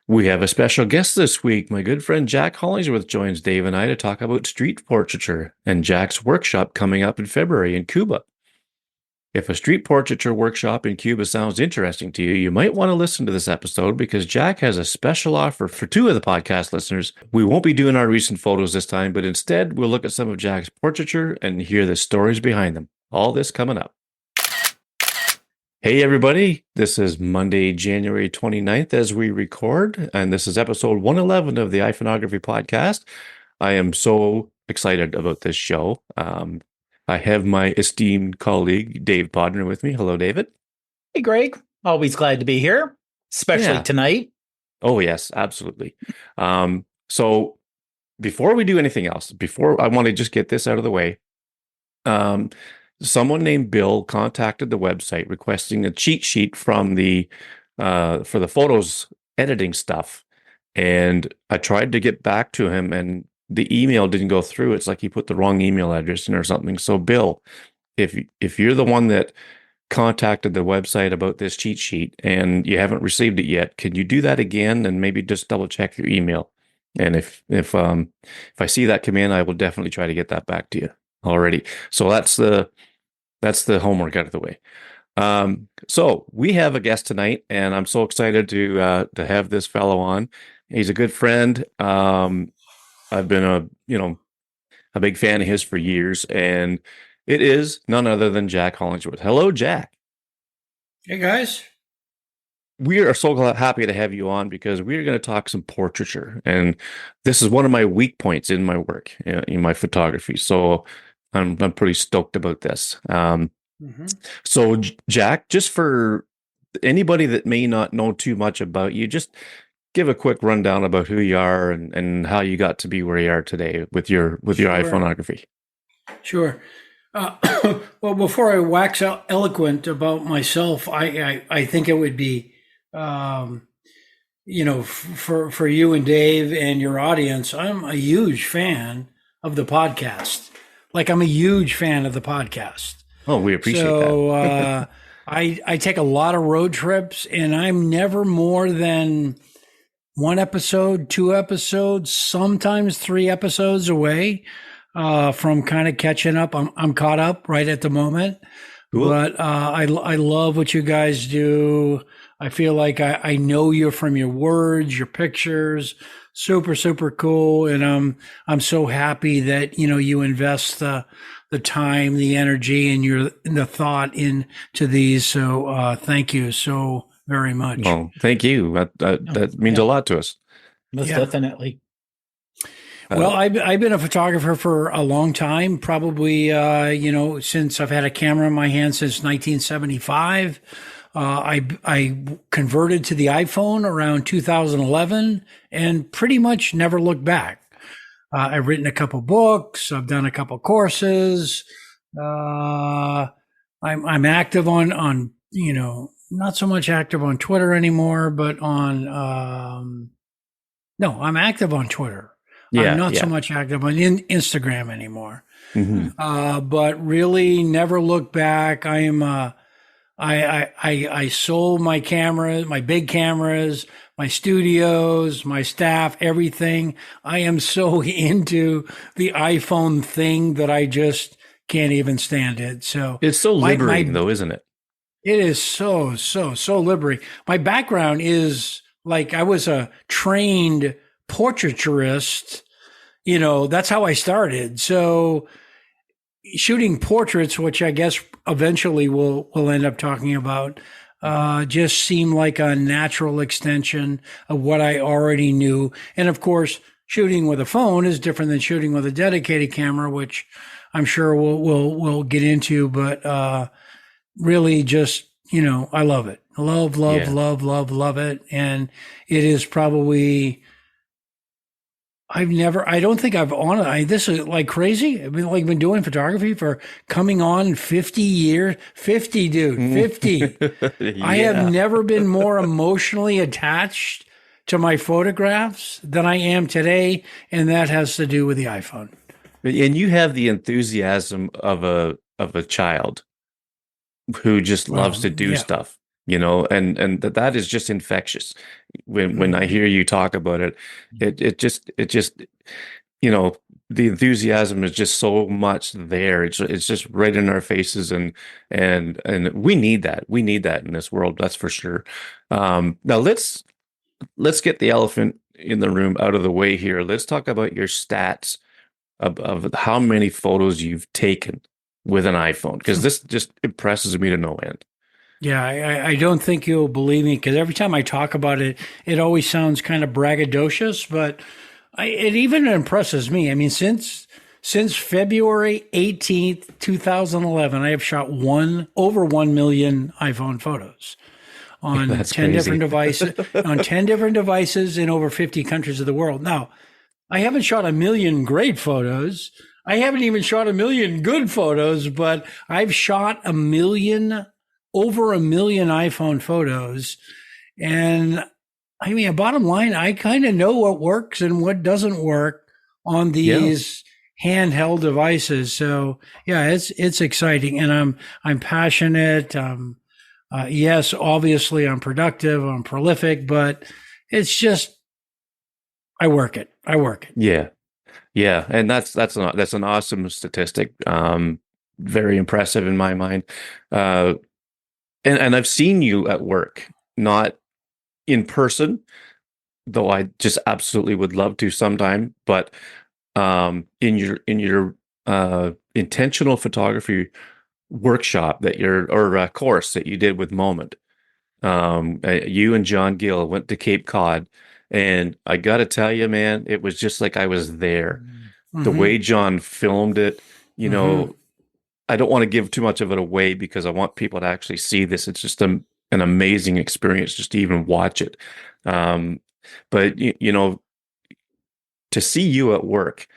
We have a special guest this week. My good friend Jack Hollingsworth joins Dave and I to talk about street portraiture and Jack's workshop coming up in February in Cuba. If a street portraiture workshop in Cuba sounds interesting to you, you might want to listen to this episode because Jack has a special offer for two of the podcast listeners. We won't be doing our recent photos this time, but instead we'll look at some of Jack's portraiture and hear the stories behind them. All this coming up. Hey, everybody. This is Monday, January 29th as we record, and this is episode 111 of the iPhoneography podcast. I am so excited about this show. I have my esteemed colleague, Dave Podner, with me. Hello, David. Hey, Greg. Always glad to be here, especially tonight. Oh, yes, absolutely. So before we do anything else, I want to just get this out of the way. Someone named Bill contacted the website requesting a cheat sheet from for the photos editing stuff. And I tried to get back to him and the email didn't go through. It's like he put the wrong email address in or something. So Bill, if you're the one that contacted the website about this cheat sheet and you haven't received it yet, can you do that again and maybe just double check your email? And if I see that come in, I will definitely try to get that back to you already. So that's the homework out of the way. So we have a guest tonight, and I'm so excited to have this fellow on. He's a good friend. I've been a big fan of his for years, and it is none other than Jack Hollingsworth. Hello, Jack. Hey, guys. We are so happy to have you on because we're going to talk some portraiture, and this is one of my weak points in my work, in my photography. So I'm pretty stoked about this. So Jack, just for anybody that may not know too much about you, just give a quick rundown about who you are and how you got to be where you are today with your iPhoneography. Sure. Well, before I wax eloquent about myself, I think it would be, for you and Dave and your audience, I'm a huge fan of the podcast. Like, I'm a huge fan of the podcast. Oh, we appreciate that. I take a lot of road trips, and I'm never more than one episode, two episodes, sometimes three episodes away from kind of catching up. I'm caught up right at the moment. Cool. But I love what you guys do. I feel like I know you from your words, your pictures. Super, super cool. And I'm so happy that, you invest the time, the energy, and the thought into these. So thank you so very much. Well, thank you. That means a lot to us. Most definitely. Well, I've been a photographer for a long time, probably, since I've had a camera in my hand since 1975. I converted to the iPhone around 2011 and pretty much never looked back. I've written a couple books. I've done a couple courses. I'm active on not so much active on Twitter anymore, but I'm active on Twitter. I'm not so much active on Instagram anymore. Mm-hmm. But really never look back. I sold my cameras, my big cameras, my studios, my staff, everything. I am so into the iPhone thing that I just can't even stand it. So it's so liberating though, isn't it? It is so liberating. My background is like I was a trained portraiturist. That's how I started. So shooting portraits, which I guess eventually we'll end up talking about, just seemed like a natural extension of what I already knew. And of course, shooting with a phone is different than shooting with a dedicated camera, which I'm sure we'll get into. But really, just I love it. Love it. And it is probably. I don't think I've this is like crazy. I've been doing photography for coming on 50 years, 50, dude, 50. Yeah. I have never been more emotionally attached to my photographs than I am today. And that has to do with the iPhone. And you have the enthusiasm of a child who just loves to do stuff. and that is just infectious. When I hear you talk about it, it just you know the enthusiasm is just so much there. It's just right in our faces, and we need that. We need that in this world, that's for sure. Now let's get the elephant in the room out of the way here. Let's talk about your stats of how many photos you've taken with an iPhone, because this just impresses me to no end. Yeah, I don't think you'll believe me because every time I talk about it, it always sounds kind of braggadocious, but it even impresses me. I mean, since February 18th, 2011, I have shot over 1 million iPhone photos on That's 10 crazy. different devices, on 10 different devices in over 50 countries of the world. Now, I haven't shot a million great photos. I haven't even shot a million good photos, but I've shot over a million iPhone photos. And I mean, bottom line, I kind of know what works and what doesn't work on Yeah. these handheld devices. So yeah, it's exciting, and I'm passionate. Yes, obviously I'm productive, I'm prolific, but it's just I work it. I work it. Yeah. Yeah, and that's an awesome statistic. Very impressive in my mind. Uh, and I've seen you at work, not in person, though I just absolutely would love to sometime. But in your intentional photography workshop that you're or course that you did with Moment, you and John Gill went to Cape Cod, and I got to tell you, man, it was just like I was there. The Mm-hmm. way John filmed it, you Mm-hmm. know, I don't want to give too much of it away because I want people to actually see this. It's just an amazing experience just to even watch it. Um, but to see you at work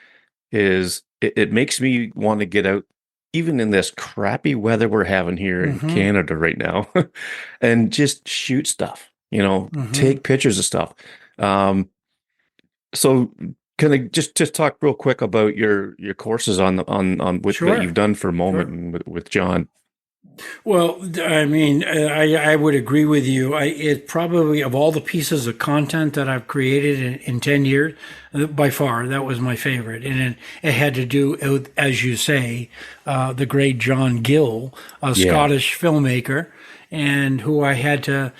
it makes me want to get out, even in this crappy weather we're having here in Mm-hmm. Canada right now, and just shoot stuff, Mm-hmm. take pictures of stuff. Um, so can I just talk real quick about your courses on with that you've Sure. done for a moment Sure. and with John? Well, I mean, I would agree with you. It probably, of all the pieces of content that I've created in 10 years, by far, that was my favorite. And it had to do with, as you say, the great John Gill, a Yeah. Scottish filmmaker, and who I had to,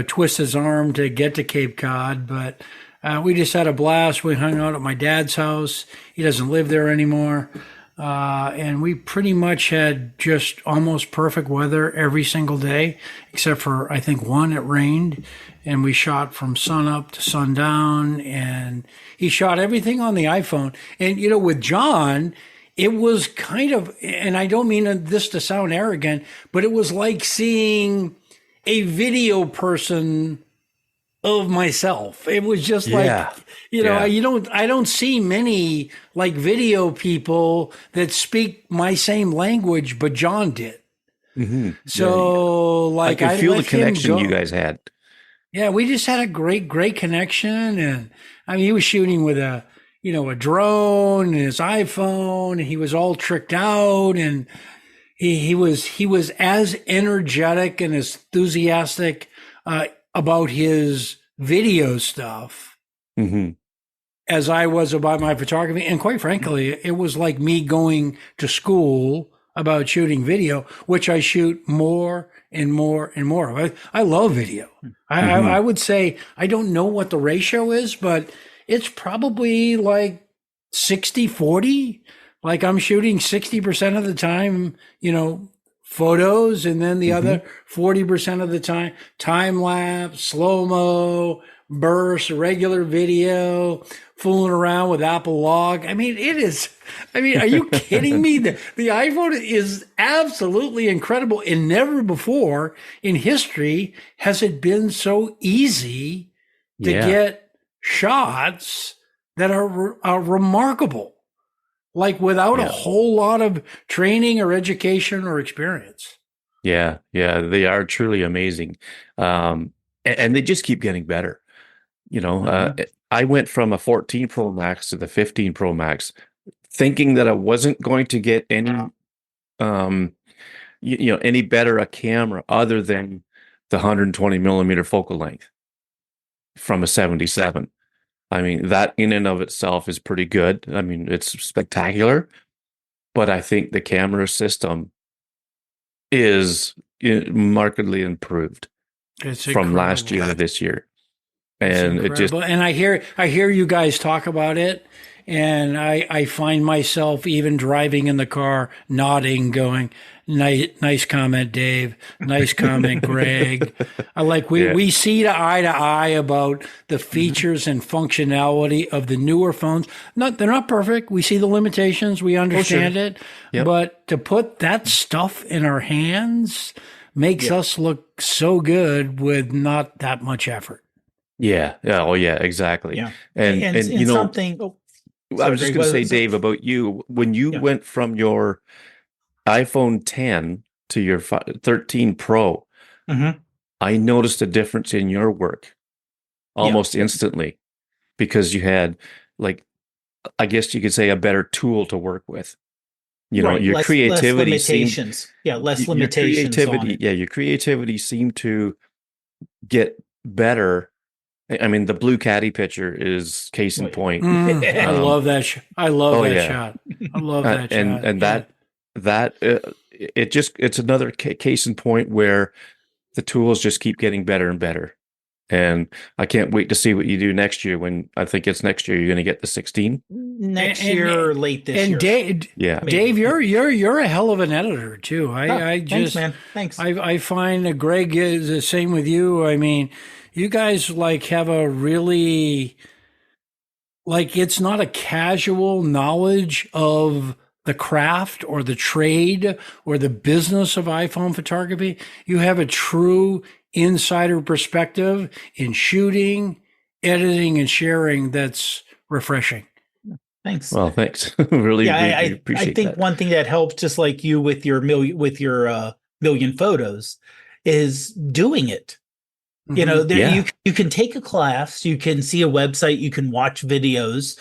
twist his arm to get to Cape Cod. But we just had a blast. We hung out at my dad's house. He doesn't live there anymore. And we pretty much had just almost perfect weather every single day, except for I think one, it rained. And we shot from sun up to sundown. And he shot everything on the iPhone. And, with John, it was kind of, and I don't mean this to sound arrogant, but it was like seeing a video person of myself. It was just like, Yeah. Yeah. I don't see many like video people that speak my same language, but John did. Hmm. So I like can I feel the let him connection you go. guys had. Yeah, we just had a great connection. And I mean, he was shooting with a drone and his iPhone, and he was all tricked out. And he was as energetic and as enthusiastic about his video stuff Hmm. as I was about my photography. And quite frankly, it was like me going to school about shooting video, which I shoot more and more and more of. I love video. I Hmm. would say, I don't know what the ratio is, but it's probably like 60-40. Like I'm shooting 60% of the time, photos, and then the Hmm. other 40% of the time lapse, slow mo, burst, regular video, fooling around with Apple Log. I mean, are you kidding me? The iPhone is absolutely incredible, and never before in history has it been so easy to Yeah. get shots that are remarkable, like without a Yeah. whole lot of training or education or experience. Yeah. Yeah. They are truly amazing. And they just keep getting better. Mhm. I went from a 14 Pro Max to the 15 Pro Max, thinking that I wasn't going to get any, any better a camera other than the 120 millimeter focal length from a 77. I mean, that in and of itself is pretty good. I mean, it's spectacular, but I think the camera system is markedly improved It's from last year incredible. to this year. It's And it just, incredible. And I hear you guys talk about it, and I find myself even driving in the car nodding, going, nice comment, Dave. Nice comment, Greg. yeah. We see eye to eye about the features and functionality of the newer phones. They're not perfect. We see the limitations. We understand it. Yep. But to put that stuff in our hands makes us look so good with not that much effort. Yeah. Yeah. Oh, yeah, exactly. Yeah. And you know, something. Oh, I was sorry, just going to say, was- Dave, about you, when you Yeah. went from your iPhone 10 to your 13 Pro, Mhm. I noticed a difference in your work almost instantly because you had, like, I guess you could say, a better tool to work with. You know, Right, your less creativity seemed, limitations. Yeah, less your limitations on creativity, it. yeah, your creativity seemed to get better. I mean, the blue caddy picture is case in Right. point. I love that. I love that yeah. shot. I love that and shot. and Yeah. that it's another case in point where the tools just keep getting better and better. And I can't wait to see what you do next year. When I think it's next year, you're going to get the 16. Next And- year or late this year. Dave, Yeah. Dave, you're a hell of an editor too. I Thanks, just man. Thanks. I find that Greg is the same with you. I mean, you guys like have a really like it's not a casual knowledge of the craft or the trade or the business of iPhone photography. You have a true insider perspective in shooting, editing, and sharing that's refreshing. Thanks. Well, thanks. Really, Yeah, really I appreciate think that. one thing that helps, just like you with your million photos, is doing it. You know, there Yeah. you can take a class, you can see a website, you can watch videos,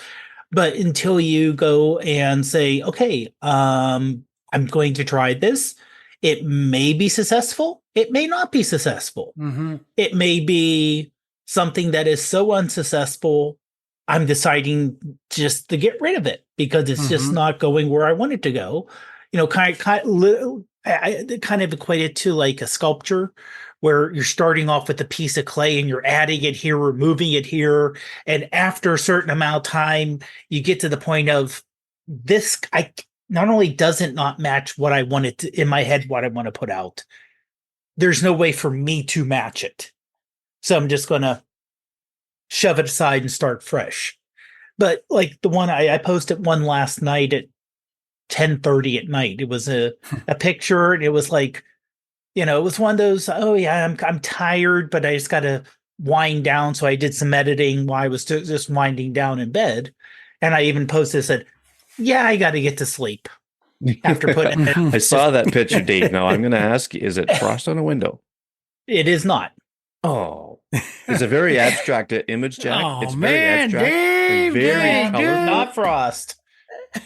but until you go and say, okay, I'm going to try this, it may be successful, it may not be successful. Mm-hmm. It may be something that is so unsuccessful, I'm deciding just to get rid of it because it's just not going where I want it to go. You know, I kind of equate it to like a sculpture where you're starting off with a piece of clay and you're adding it here, removing it here. And after a certain amount of time, you get to the point of this, I not only doesn't not match what I wanted to, in my head, what I want to put out, there's no way for me to match it. So I'm just going to shove it aside and start fresh. But like the one I posted one last night at 10:30 at night. It was a picture, and it was like, you know, it was one of those, oh yeah, I'm tired, but I just got to wind down. So I did some editing while I was just winding down in bed. And I even posted, said, yeah, I got to get to sleep after putting it. I saw that picture, Dave. Now I'm going to ask you, is it frost on a window? It is not. Oh, it's a very abstract image, Jack. Oh, It's very man, abstract. Dave, and very Dave, colorful. Not frost.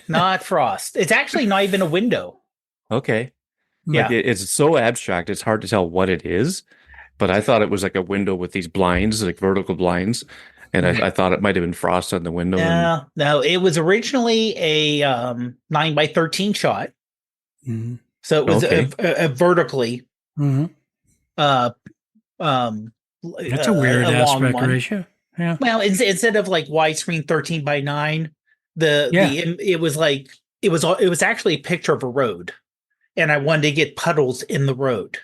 Not frost. It's actually not even a window. Okay. Yeah. Like it's so abstract, it's hard to tell what it is. But I thought it was like a window with these blinds, like vertical blinds. And I thought it might have been frost on the window. No, it was originally a 9x13 shot. Mm-hmm. So it was Okay. a vertically. Mm-hmm. That's a weird long aspect one. ratio. Yeah. Well, instead of like widescreen 13:9, it was like it was actually a picture of a road, and I wanted to get puddles in the road,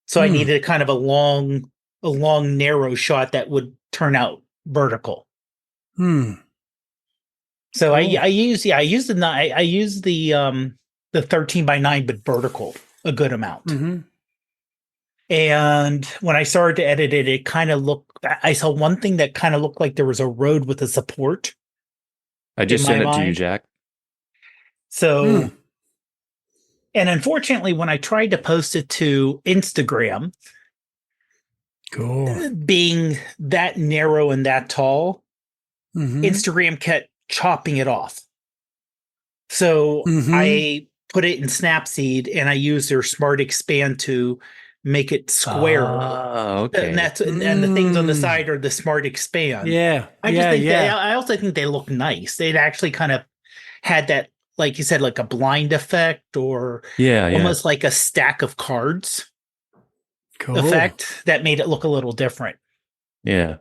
so I needed kind of a long narrow shot that would turn out vertical. Hmm. So Cool. I used the 13:9 but vertical a good amount. Mm-hmm. And when I started to edit it, it kind of looked, I saw one thing that kind of looked like there was a road with a support. I just in my sent it to you, mind. Jack. So, and unfortunately, when I tried to post it to Instagram, Cool. being that narrow and that tall, Instagram kept chopping it off. So I put it in Snapseed and I used their Smart Expand to make it square. Okay. And the things on the side are the smart expand. Yeah. I also think they look nice. They'd actually kind of had that, like you said, like a blind effect or almost like a stack of cards effect that made it look a little different. Yeah.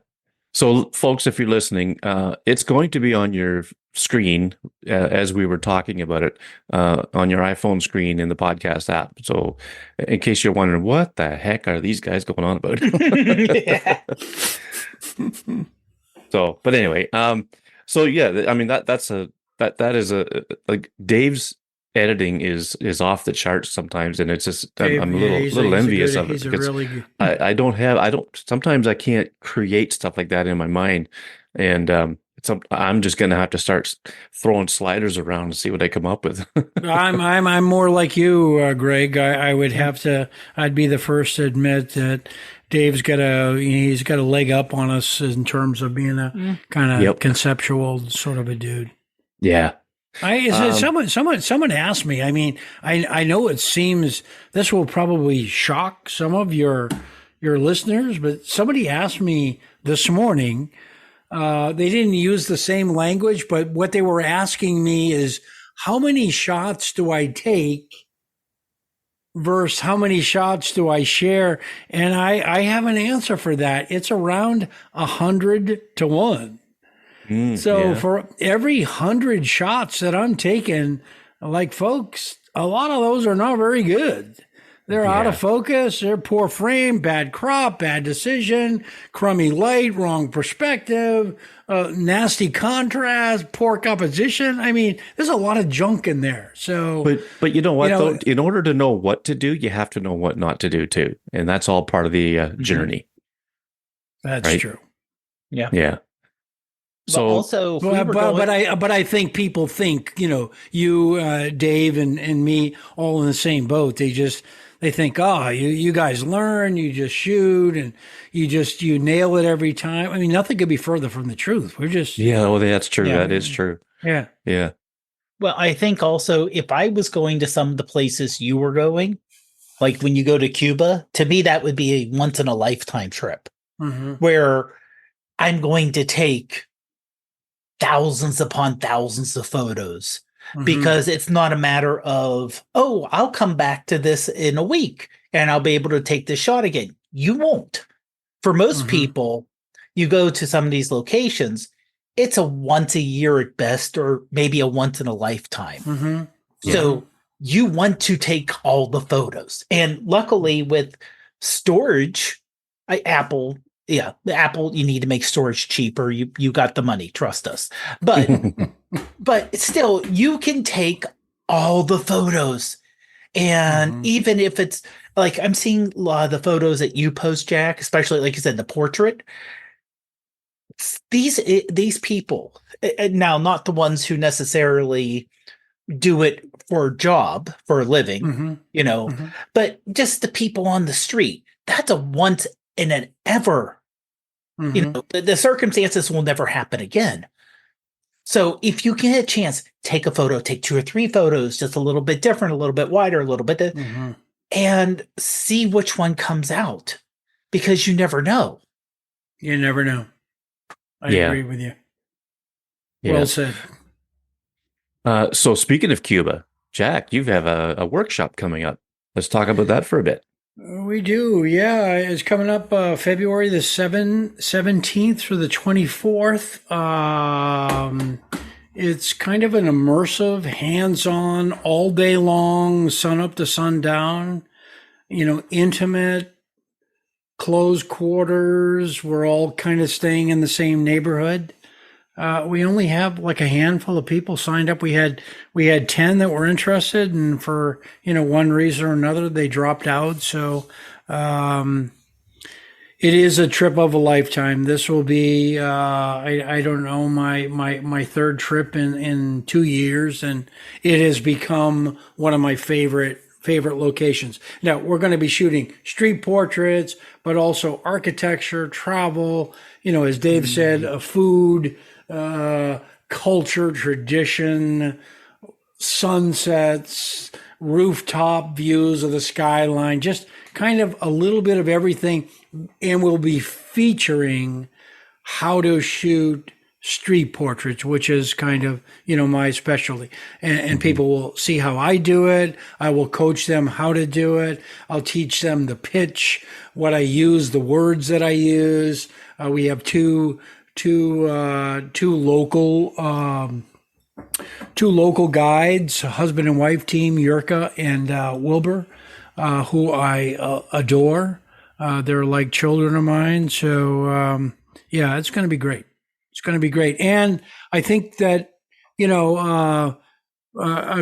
So, folks, if you're listening, it's going to be on your screen as we were talking about it on your iPhone screen in the podcast app. So, in case you're wondering, what the heck are these guys going on about? So, but anyway, so yeah, I mean that is like Dave's editing is off the charts sometimes, and it's just I'm a little envious of it because I don't sometimes I can't create stuff like that in my mind, and I'm just gonna have to start throwing sliders around and see what I come up with. I'm more like you, Greg. I would have to. I'd be the first to admit that Dave's got a leg up on us in terms of being a kind of conceptual sort of a dude. Yeah. Someone asked me. I mean, I know it seems this will probably shock some of your listeners, but somebody asked me this morning. They didn't use the same language, but what they were asking me is how many shots do I take versus how many shots do I share? And I have an answer for that. It's around 100 to 1. So for every 100 shots that I'm taking, like, folks, a lot of those are not very good. They're out of focus. They're poor frame, bad crop, bad decision, crummy light, wrong perspective, nasty contrast, poor composition. I mean, there's a lot of junk in there. So, but you know what? Though, in order to know what to do, you have to know what not to do too, and that's all part of the journey. That's true. Yeah. Yeah. So also, but I think people think, you, Dave, and me all in the same boat. They think, you guys learn, you just shoot, and you nail it every time. I mean, nothing could be further from the truth. We're just that's true. Yeah. That is true. Yeah. Well, I think also if I was going to some of the places you were going, like when you go to Cuba, to me that would be a once in a lifetime trip where I'm going to take thousands upon thousands of photos because it's not a matter of, I'll come back to this in a week and I'll be able to take this shot again. You won't. For most people, you go to some of these locations, it's a once a year at best, or maybe a once in a lifetime. So you want to take all the photos. And luckily with storage, Apple, you need to make storage cheaper. You got the money, trust us. But but still, you can take all the photos. And even if it's like, I'm seeing a lot of the photos that you post, Jack, especially like you said, the portrait. These people, now not the ones who necessarily do it for a job, for a living, but just the people on the street. That's a once in an ever. The circumstances will never happen again. So if you get a chance, take a photo, take 2 or 3 photos, just a little bit different, a little bit wider, a little bit, and see which one comes out, because you never know. You never know. I agree with you. Well said. So speaking of Cuba, Jack, you have a workshop coming up. Let's talk about that for a bit. We do, yeah. It's coming up February the 17th through the 24th. It's kind of an immersive, hands-on, all day long, sun up to sundown, intimate, close quarters. We're all kind of staying in the same neighborhood. We only have like a handful of people signed up. We had 10 that were interested, and for one reason or another they dropped out. So it is a trip of a lifetime. This will be I don't know, my third trip in 2 years, and it has become one of my favorite locations. Now we're going to be shooting street portraits, but also architecture, travel. As Dave said, food. Culture, tradition, sunsets, rooftop views of the skyline, just kind of a little bit of everything. And we'll be featuring how to shoot street portraits, which is kind of, my specialty. And people will see how I do it. I will coach them how to do it. I'll teach them the pitch, what I use, the words that I use. We have two local guides, a husband and wife team, Yurka and Wilbur, who I adore. They're like children of mine. So, yeah, it's going to be great. It's going to be great. And I think that,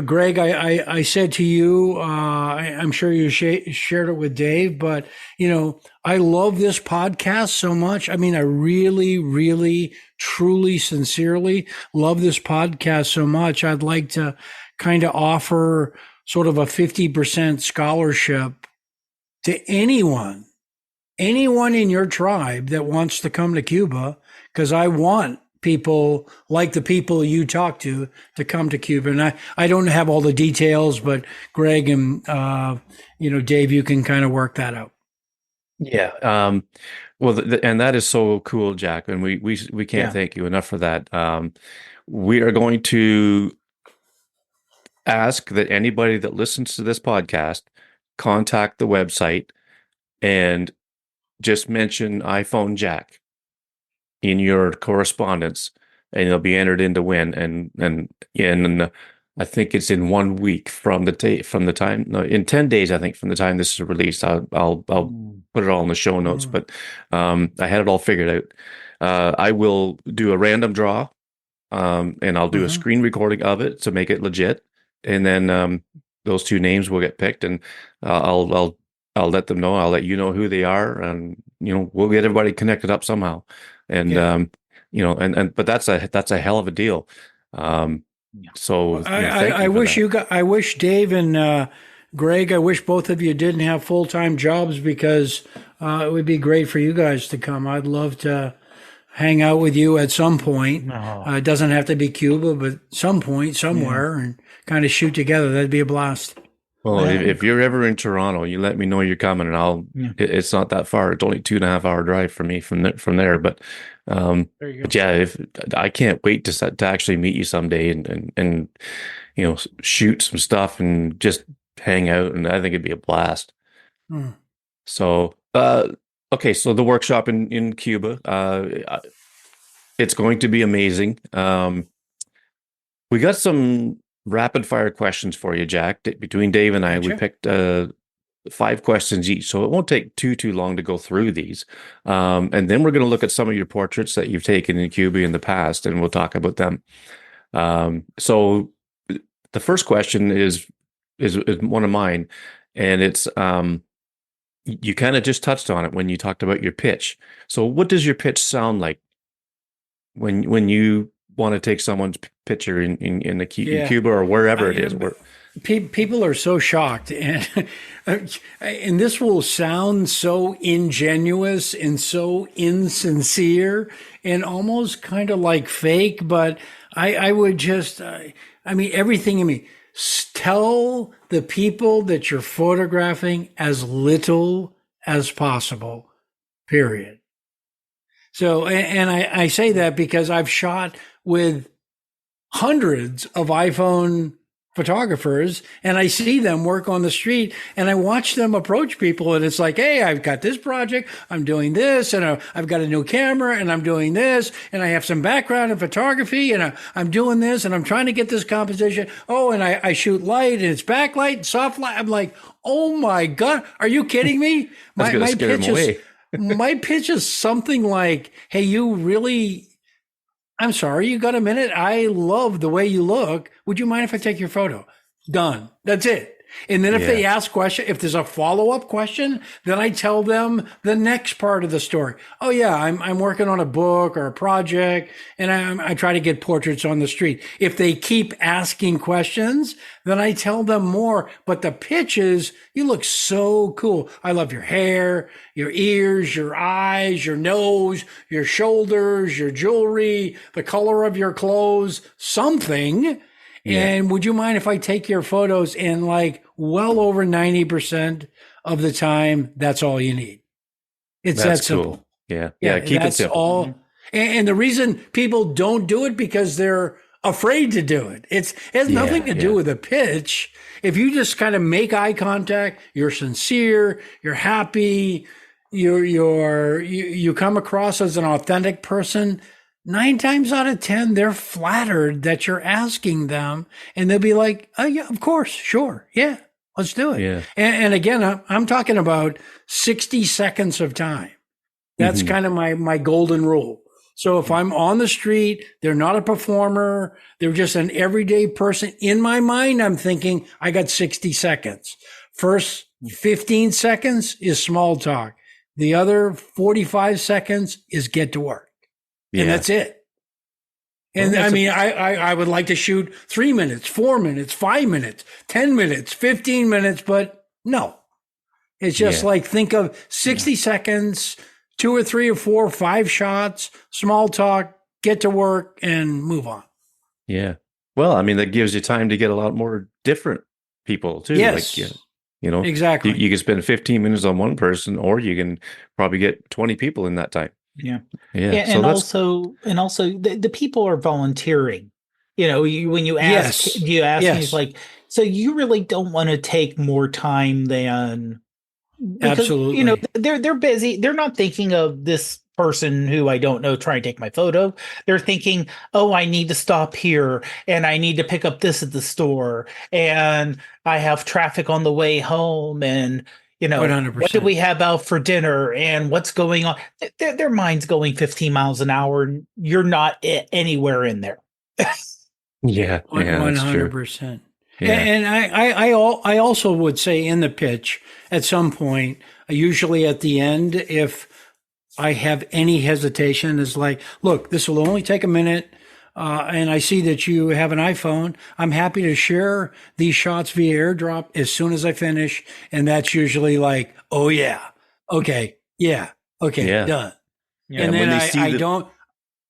Greg, I said to you, I'm sure you shared it with Dave, but, I love this podcast so much. I mean, I really, really, truly, sincerely love this podcast so much. I'd like to kind of offer sort of a 50% scholarship to anyone in your tribe that wants to come to Cuba, because I want people like the people you talk to come to Cuba. And I don't have all the details, but Greg and, Dave, you can kind of work that out. Yeah. Well, and that is so cool, Jack. And we can't thank you enough for that. We are going to ask that anybody that listens to this podcast contact the website and just mention iPhone Jack in your correspondence, and it'll be entered in to win. And I think it's in 1 week from the time. No, in 10 days, I think, from the time this is released. I'll put it all in the show notes. But I had it all figured out. I will do a random draw, and I'll do a screen recording of it to make it legit. And then those two names will get picked, and I'll let them know. I'll let you know who they are, and we'll get everybody connected up somehow. And but that's a hell of a deal. So I wish I wish Dave and Greg, I wish both of you didn't have full-time jobs, because it would be great for you guys to come. I'd love to hang out with you at some point. It doesn't have to be Cuba, but some point somewhere, and kind of shoot together. That'd be a blast. Well, if you're ever in Toronto, you let me know you're coming, and it's not that far. It's only 2.5 hour drive for me from there. But, there you go. But yeah, I can't wait to actually meet you someday and shoot some stuff and just hang out. And I think it'd be a blast. So, okay. So the workshop in Cuba, it's going to be amazing. We got some rapid fire questions for you, Jack. Between Dave and I, we picked 5 questions each, so it won't take too long to go through these. And then we're going to look at some of your portraits that you've taken in Cuba in the past, and we'll talk about them. So the first question is one of mine, and it's you kind of just touched on it when you talked about your pitch. So what does your pitch sound like when you want to take someone's picture in Cuba or wherever it is? People are so shocked, and this will sound so ingenuous and so insincere and almost kind of like fake, but I would just, everything in me, tell the people that you're photographing as little as possible, period. So, and I say that because I've shot with hundreds of iPhone photographers, and I see them work on the street, and I watch them approach people, and it's like, hey, I've got this project, I'm doing this, and I've got a new camera, and I'm doing this, and I have some background in photography, and I'm doing this, and I'm trying to get this composition. Oh, and I shoot light, and it's backlight, soft light. I'm like, oh my God, are you kidding me? My pitch is something like, hey, you really, I'm sorry, you got a minute? I love the way you look. Would you mind if I take your photo? Done. That's it. And then if they ask question, if there's a follow-up question, then I tell them the next part of the story. Oh yeah, I'm working on a book or a project, and I try to get portraits on the street. If they keep asking questions, then I tell them more. But the pitch is, you look so cool. I love your hair, your ears, your eyes, your nose, your shoulders, your jewelry, the color of your clothes, something. Yeah. And would you mind if I take your photos? And like well over 90% of the time, that's all you need. It's That's that simple. cool. Yeah. Yeah. Keep it that's simple. all. And the reason people don't do it because they're afraid to do it. It has nothing to do with a pitch. If you just kind of make eye contact, you're sincere, you're happy, you come across as an authentic person. 9 times out of 10, they're flattered that you're asking them, and they'll be like, "Oh yeah, of course, sure, yeah, let's do it." Yeah. And again, I'm talking about 60 seconds of time. That's kind of my golden rule. So if I'm on the street, they're not a performer, they're just an everyday person. In my mind, I'm thinking, I got 60 seconds. First 15 seconds is small talk. The other 45 seconds is get to work. Yeah. And that's it. And I mean, I would like to shoot 3 minutes, 4 minutes, 5 minutes, 10 minutes, 15 minutes, but no. It's just like, think of 60 seconds, 2 or 3 or 4 or 5 shots, small talk, get to work, and move on. Yeah. Well, I mean, that gives you time to get a lot more different people too. Yes. Like, you know, Exactly. you can spend 15 minutes on one person, or you can probably get 20 people in that time. Yeah. Yeah. And also the people are volunteering. You know, when you ask, me, it's like, so you really don't want to take more time than, because, absolutely. you know, they're busy. They're not thinking of this person who I don't know trying to take my photo. They're thinking, oh, I need to stop here, and I need to pick up this at the store, and I have traffic on the way home, and you know, 100%. What do we have out for dinner, and what's going on? Their mind's going 15 miles an hour, and you're not anywhere in there. Yeah. 100%. Yeah. And I also would say in the pitch at some point, usually at the end, if I have any hesitation, is like, look, this will only take a minute. And I see that you have an iPhone. I'm happy to share these shots via AirDrop as soon as I finish. And that's usually like, oh yeah, okay, yeah, okay, done. Yeah. And then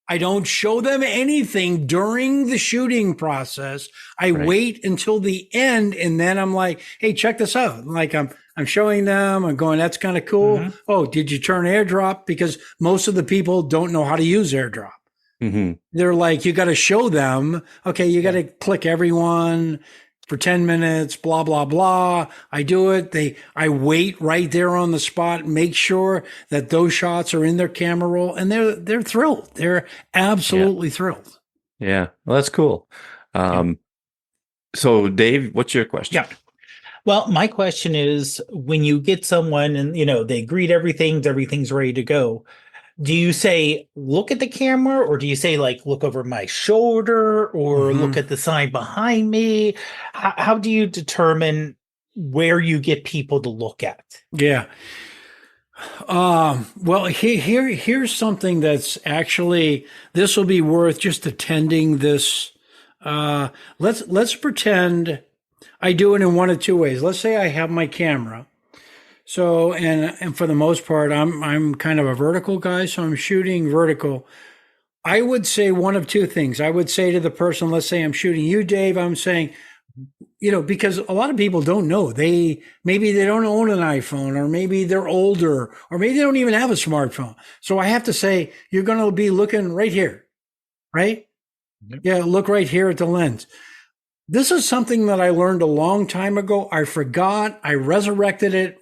I don't show them anything during the shooting process. I wait until the end, and then I'm like, hey, check this out. Like I'm showing them, I'm going, that's kind of cool. Mm-hmm. Oh, did you turn AirDrop? Because most of the people don't know how to use AirDrop. Mm-hmm. They're like, you got to show them, okay, you got to click everyone for 10 minutes, blah, blah, blah. I do it. I wait right there on the spot, make sure that those shots are in their camera roll, and they're thrilled. They're absolutely thrilled. Yeah. Well, that's cool. So Dave, what's your question? Yeah. Well, my question is, when you get someone and, you know, they greet everything's ready to go, do you say, look at the camera, or do you say, like, look over my shoulder, or look at the sign behind me? How do you determine where you get people to look at? Yeah. Well, here's something that's actually, this will be worth just attending this. Let's pretend I do it in one of two ways. Let's say I have my camera. So, and for the most part, I'm kind of a vertical guy, so I'm shooting vertical. I would say one of two things. I would say to the person, let's say I'm shooting you, Dave, I'm saying, you know, because a lot of people don't know. Maybe they don't own an iPhone, or maybe they're older, or maybe they don't even have a smartphone. So I have to say, you're going to be looking right here, right? Yep. Yeah, look right here at the lens. This is something that I learned a long time ago. I forgot. I resurrected it.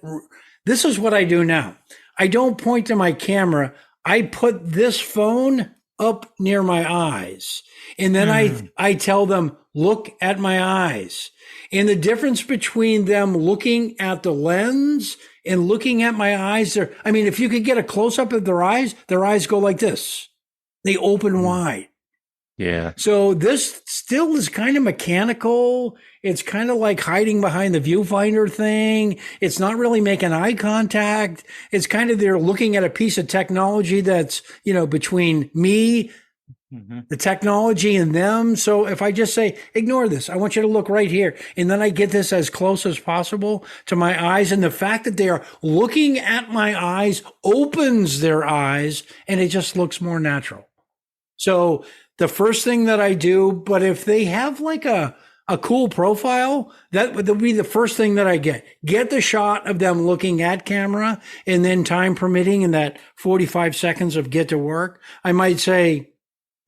This is what I do now. I don't point to my camera. I put this phone up near my eyes. And then I tell them, look at my eyes. And the difference between them looking at the lens and looking at my eyes, I mean, if you could get a close up of their eyes go like this. They open wide. Yeah. So this still is kind of mechanical. It's kind of like hiding behind the viewfinder thing. It's not really making eye contact. It's kind of they're looking at a piece of technology that's, you know, between me, the technology, and them. So if I just say, ignore this, I want you to look right here. And then I get this as close as possible to my eyes. And the fact that they are looking at my eyes opens their eyes, and it just looks more natural. So the first thing that I do, but if they have like a cool profile, that would be the first thing that I get the shot of them looking at camera, and then time permitting in that 45 seconds of get to work, I might say,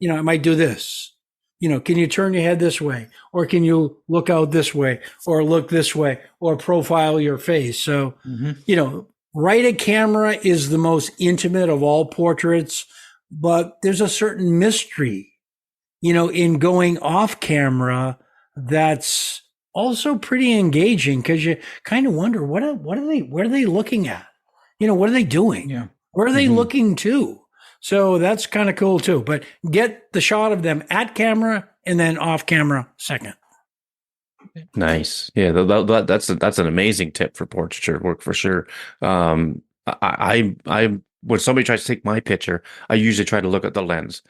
I might do this. Can you turn your head this way, or can you look out this way, or look this way, or profile your face? So, right at camera is the most intimate of all portraits, but there's a certain mystery, in going off camera that's also pretty engaging, because you kind of wonder what are they looking at? What are they doing? Yeah. Where are they looking to? So that's kind of cool too. But get the shot of them at camera and then off camera second. Nice. Yeah, that's an amazing tip for portraiture work for sure. I when somebody tries to take my picture, I usually try to look at the lens,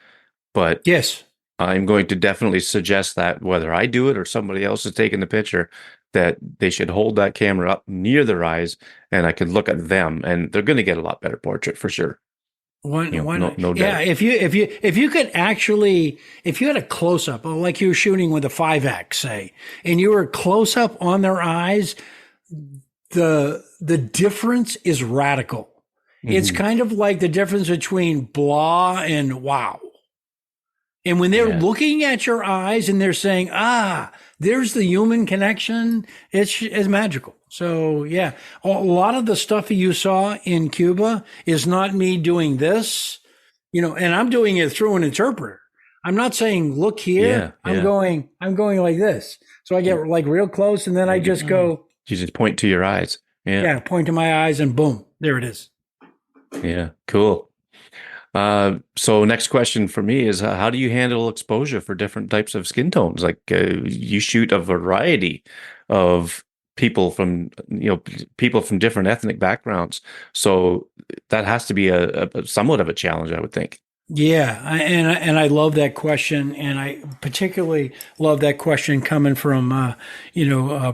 but yes, I'm going to definitely suggest that whether I do it or somebody else is taking the picture, that they should hold that camera up near their eyes, and I can look at them, and they're going to get a lot better portrait for sure. No doubt. Yeah, if you could actually, if you had a close up, like you were shooting with a 5X, say, and you were close up on their eyes, the difference is radical. It's kind of like the difference between blah and wow. And when they're looking at your eyes and they're saying, there's the human connection, it's magical. So, yeah, a lot of the stuff you saw in Cuba is not me doing this, and I'm doing it through an interpreter. I'm not saying, look here. I'm going like this. So I get like real close, and then I just go. You just point to your eyes. Yeah, point to my eyes, and boom, there it is. Yeah, cool. So next question for me is, how do you handle exposure for different types of skin tones? Like you shoot a variety of people from different ethnic backgrounds. So that has to be a somewhat of a challenge, I would think. Yeah. And I love that question. And I particularly love that question coming from,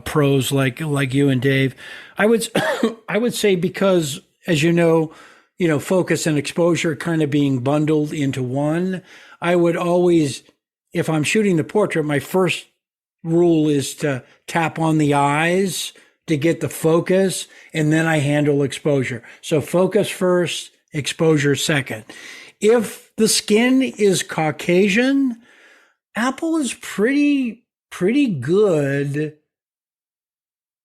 pros like you and Dave. I would say, because as focus and exposure kind of being bundled into one, I would always, if I'm shooting the portrait, my first rule is to tap on the eyes to get the focus, and then I handle exposure. So focus first, exposure second. If the skin is Caucasian, Apple is pretty good.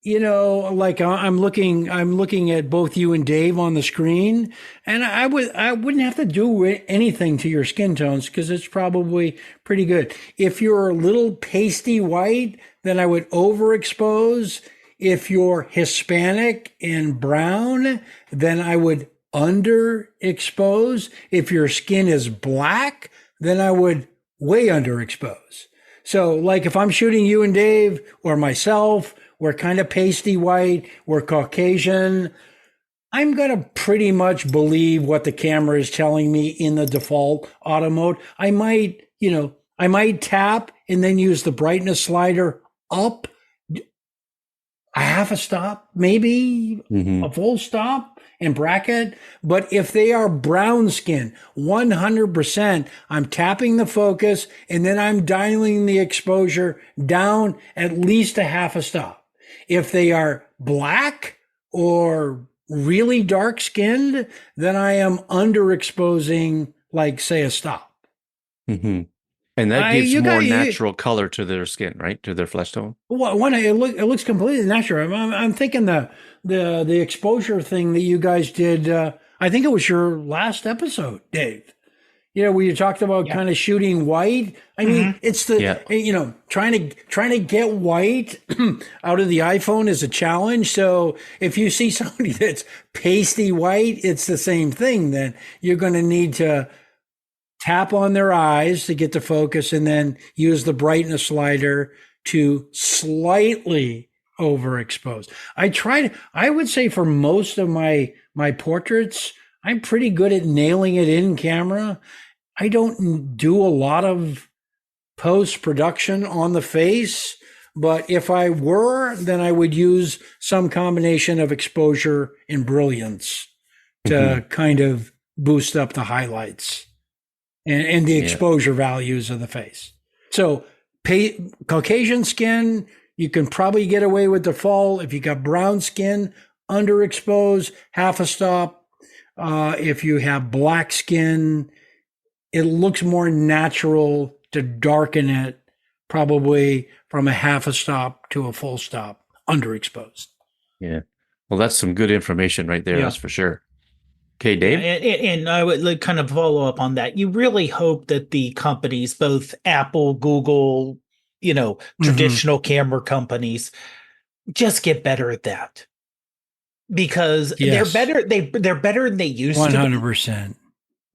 Like I'm looking at both you and Dave on the screen, and I wouldn't have to do anything to your skin tones, because it's probably pretty good. If you're a little pasty white, then I would overexpose. If you're Hispanic and brown, then I would underexpose. If your skin is black, then I would way underexpose. So like if I'm shooting you and Dave or myself, we're kind of pasty white, we're Caucasian, I'm going to pretty much believe what the camera is telling me in the default auto mode. I might tap and then use the brightness slider up a half a stop, maybe a full stop, and bracket. But if they are brown skin, 100%, I'm tapping the focus and then I'm dialing the exposure down at least a half a stop. If they are black or really dark skinned, then I am underexposing, like say a stop. And that gives more natural color to their skin, right? To their flesh tone. Well, it looks completely natural. I'm thinking the exposure thing that you guys did. I think it was your last episode, Dave. Where you talked about kind of shooting white. I mean, it's trying to get white out of the iPhone is a challenge. So if you see somebody that's pasty white, it's the same thing. Then you're going to need to tap on their eyes to get the focus, and then use the brightness slider to slightly overexpose. I would say for most of my portraits, I'm pretty good at nailing it in camera. I don't do a lot of post-production on the face, but if I were, then I would use some combination of exposure and brilliance to kind of boost up the highlights. and the exposure values of the face. So Caucasian skin, you can probably get away with the fall. If you got brown skin, underexposed, half a stop. If you have black skin, it looks more natural to darken it, probably from a half a stop to a full stop, underexposed. Yeah. Well, that's some good information right there. That's for sure. Okay, Dave? And I would kind of follow up on that. You really hope that the companies, both Apple, Google, traditional camera companies, just get better at that. Because they're better. They're better than they used to be. 100%.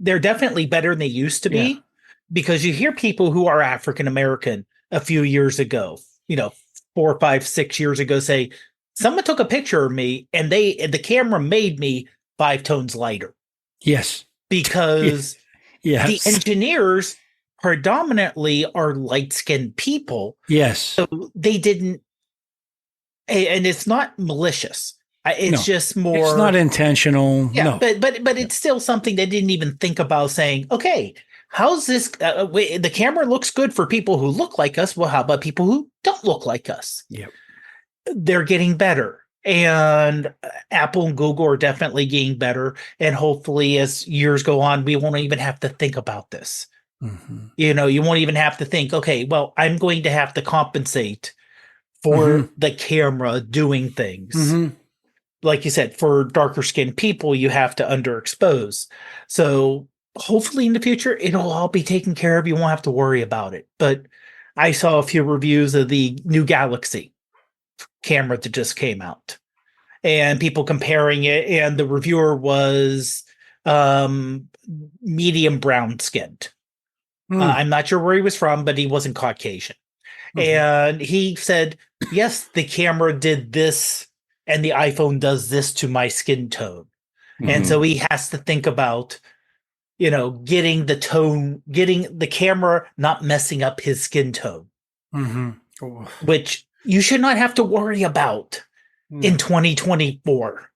They're definitely better than they used to be. Because you hear people who are African American a few years ago, 4, 5, 6 years ago, say, someone took a picture of me and the camera made me 5 tones lighter. Yes. Because the engineers predominantly are light-skinned people. Yes. So they didn't, and it's not malicious. It's just more. It's not intentional. Yeah, no. But it's still something they didn't even think about saying, okay, how's this? The camera looks good for people who look like us. Well, how about people who don't look like us? Yep. They're getting better. And Apple and Google are definitely getting better. And hopefully, as years go on, we won't even have to think about this. Mm-hmm. You won't even have to think, okay, well, I'm going to have to compensate for the camera doing things. Mm-hmm. Like you said, for darker skinned people, you have to underexpose. So hopefully in the future, it'll all be taken care of. You won't have to worry about it. But I saw a few reviews of the new Galaxy camera that just came out and people comparing it. And the reviewer was medium brown skinned. I'm not sure where he was from, but he wasn't Caucasian. Mm-hmm. And he said, yes, the camera did this and the iPhone does this to my skin tone. Mm-hmm. And so he has to think about, getting the camera not messing up his skin tone, which you should not have to worry about in 2024.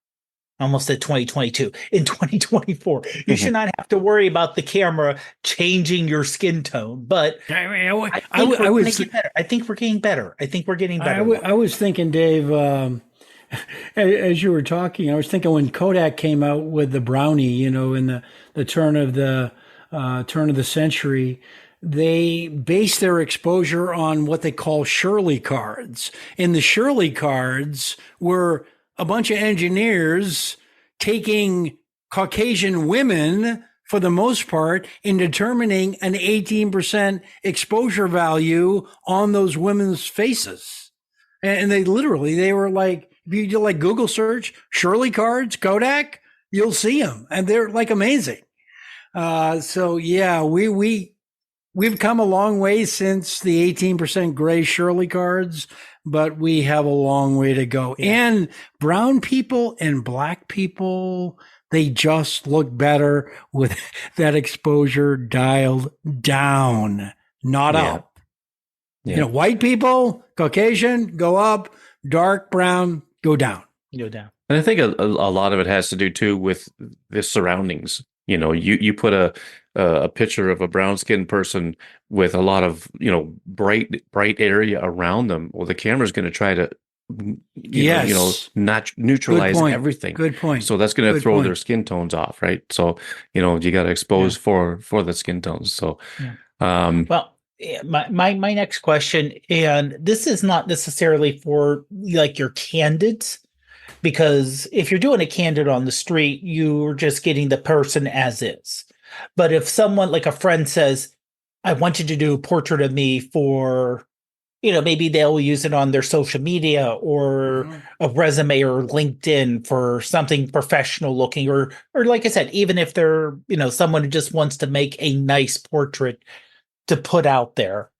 Almost at 2022. In 2024, you should not have to worry about the camera changing your skin tone. But I think we're getting better. I was thinking, Dave, as you were talking, I was thinking when Kodak came out with the brownie, in the turn of the century, they based their exposure on what they call Shirley cards. And the Shirley cards were a bunch of engineers taking Caucasian women, for the most part, in determining an 18% exposure value on those women's faces. And they were like, if you do like Google search, Shirley cards, Kodak, you'll see them. And they're like amazing. So yeah, we've come a long way since the 18% gray Shirley cards, but we have a long way to go. Yeah. And brown people and black people, they just look better with that exposure dialed down, not up. Yeah. White people, Caucasian, go up, dark brown, go down. And I think a lot of it has to do too with the surroundings. You put a picture of a brown skinned person with a lot of, bright area around them. Well, the camera's going to try to, not neutralize everything. Good point. So that's going to throw their skin tones off. Right. So, you got to expose for the skin tones. So, my next question, and this is not necessarily for like your candids, because if you're doing a candid on the street, you're just getting the person as is. But if someone, like a friend, says, I want you to do a portrait of me for, maybe they'll use it on their social media or a resume or LinkedIn for something professional looking, or like I said, even if they're, someone who just wants to make a nice portrait to put out there.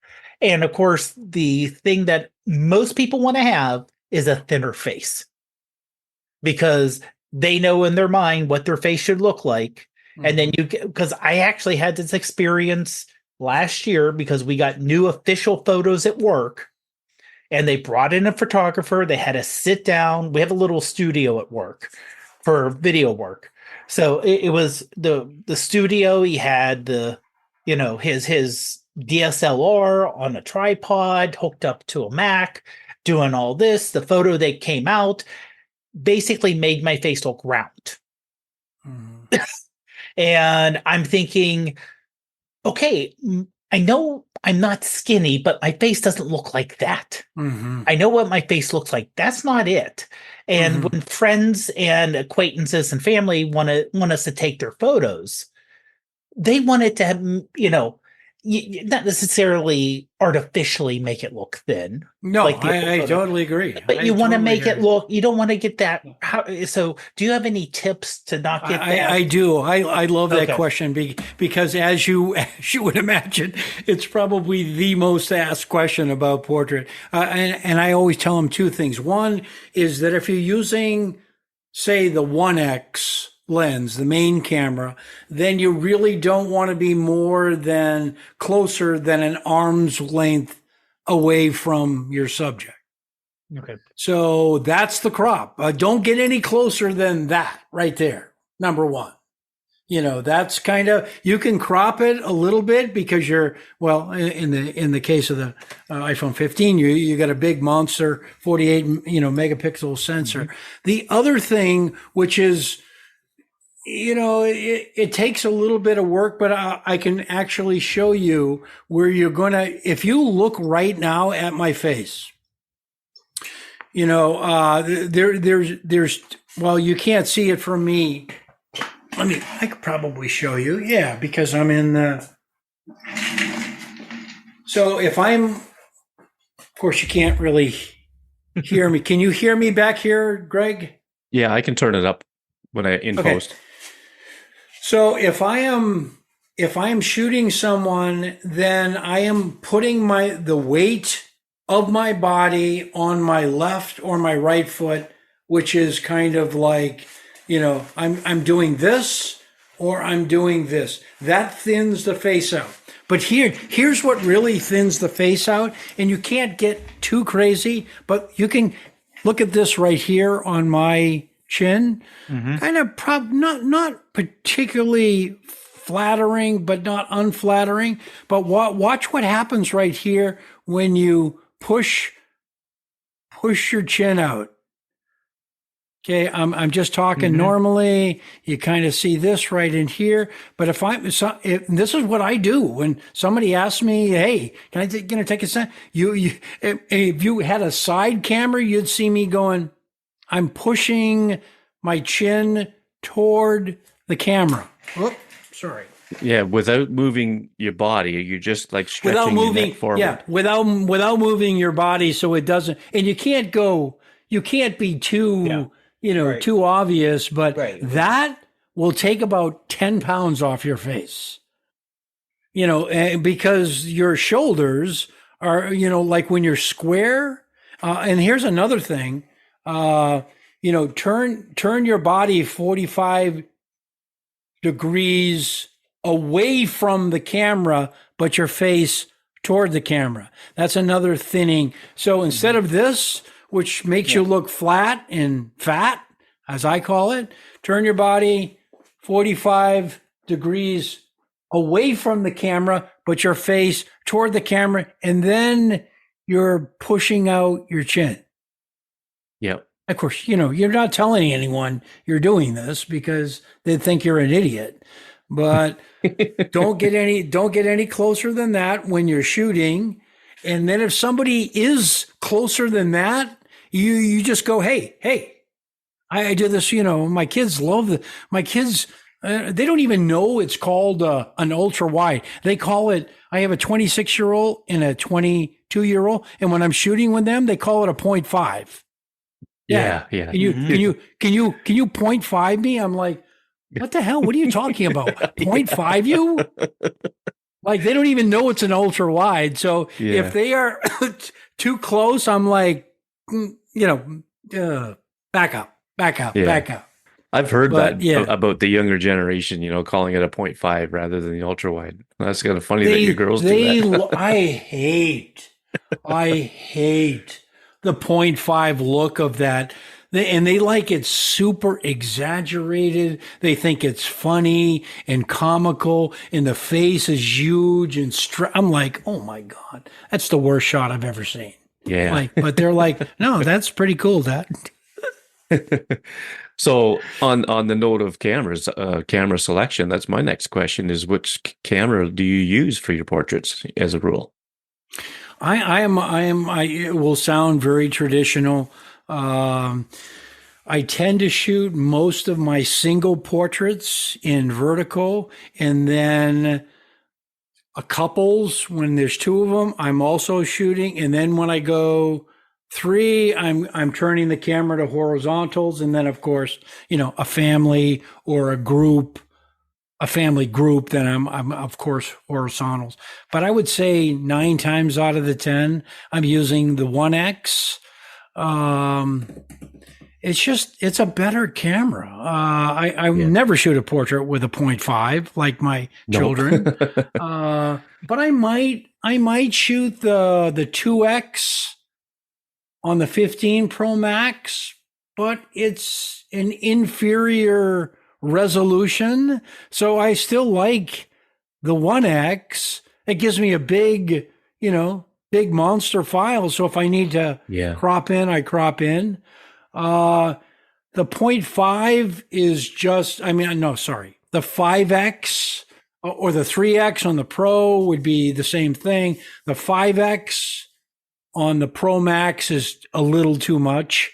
And of course, the thing that most people want to have is a thinner face, because they know in their mind what their face should look like. And then because I actually had this experience last year, because we got new official photos at work and they brought in a photographer. They had to sit down. We have a little studio at work for video work. So it was the studio. He had the his DSLR on a tripod hooked up to a Mac, doing all this. The photo that came out basically made my face look round. Mm. And I'm thinking, okay, I know I'm not skinny, but my face doesn't look like that. Mm-hmm. I know what my face looks like. That's not it. And when friends and acquaintances and family want us to take their photos, they want it to have, not necessarily artificially make it look thin. No, I totally agree. But you want to make it look, you don't want to get that. So do you have any tips to not get that? I do. I love that question because as you would imagine, it's probably the most asked question about portrait. And I always tell them two things. One is that if you're using, say, the 1X lens, the main camera, then you really don't want to be more than closer than an arm's length away from your subject. Okay. So that's the crop. Don't get any closer than that right there. Number one. That's kind of, you can crop it a little bit because you're, well, in the case of the iPhone 15, you got a big monster 48, megapixel sensor. Mm-hmm. The other thing, which is, it takes a little bit of work, but I can actually show you where you're going to, if you look right now at my face, there's, well, you can't see it from me. I could probably show you. Yeah, because I'm in the, so if I'm, of course you can't really hear me. Can you hear me back here, Greg? Yeah, I can turn it up when in post. So if I am shooting someone, then I am putting the weight of my body on my left or my right foot, which is kind of like, I'm doing this or I'm doing this. That thins the face out. But here's what really thins the face out, and you can't get too crazy, but you can look at this right here on my chin, kind of not particularly flattering, but not unflattering. But watch what happens right here when you push your chin out. Okay, I'm just talking normally. You kind of see this right in here. But if this is what I do when somebody asks me, "Hey, can I take a sec?" If you had a side camera, you'd see me going, I'm pushing my chin toward the camera. Oh, sorry. Yeah, without moving your body, you're just like stretching your neck forward. Yeah, without moving your body, so it doesn't. And you can't be too, too obvious. But that will take about 10 pounds off your face. Because your shoulders are, like when you're square. And here's another thing. Turn your body 45 degrees away from the camera, but your face toward the camera. That's another thinning. So instead of this, which makes you look flat and fat, as I call it, turn your body 45 degrees away from the camera, but your face toward the camera, and then you're pushing out your chin. Yep. Of course, you're not telling anyone you're doing this because they think you're an idiot. But don't get any closer than that when you're shooting. And then if somebody is closer than that, you just go, hey, I do this. My kids my kids. They don't even know it's called an ultra wide. They call it. I have a 26-year-old and a 22-year-old, and when I'm shooting with them, they call it a 0.5. Yeah. Can you 0.5 me? I'm like, what the hell? What are you talking about? 0.5 you? Like they don't even know it's an ultra wide. So if they are too close, I'm like, back up. I've heard that about the younger generation, calling it a 0.5 rather than the ultra wide. That's kind of funny that your girls do that. I hate the 0.5 look of that. They like it super exaggerated. They think it's funny and comical, and the face is huge and I'm like, oh my God, that's the worst shot I've ever seen. Yeah. Like, but they're like, no, that's pretty cool, Dad. So on the note of cameras, camera selection, that's my next question is which camera do you use for your portraits as a rule? It will sound very traditional. I tend to shoot most of my single portraits in vertical, and then a couples when there's two of them, I'm also shooting. And then when I go 3, I'm turning the camera to horizontals, and then of course, a family or a family group, then I'm of course horizontals. But I would say 9 times out of the 10, I'm using the 1X. It's a better camera. I never shoot a portrait with a 0.5 like my children. But I might shoot the 2X on the 15 Pro Max, but it's an inferior resolution. So I still like the 1X. It gives me a big monster file. So if I need to crop in, I crop in. The 0.5 is just, the 5X or the 3X on the Pro would be the same thing. The 5X on the Pro Max is a little too much.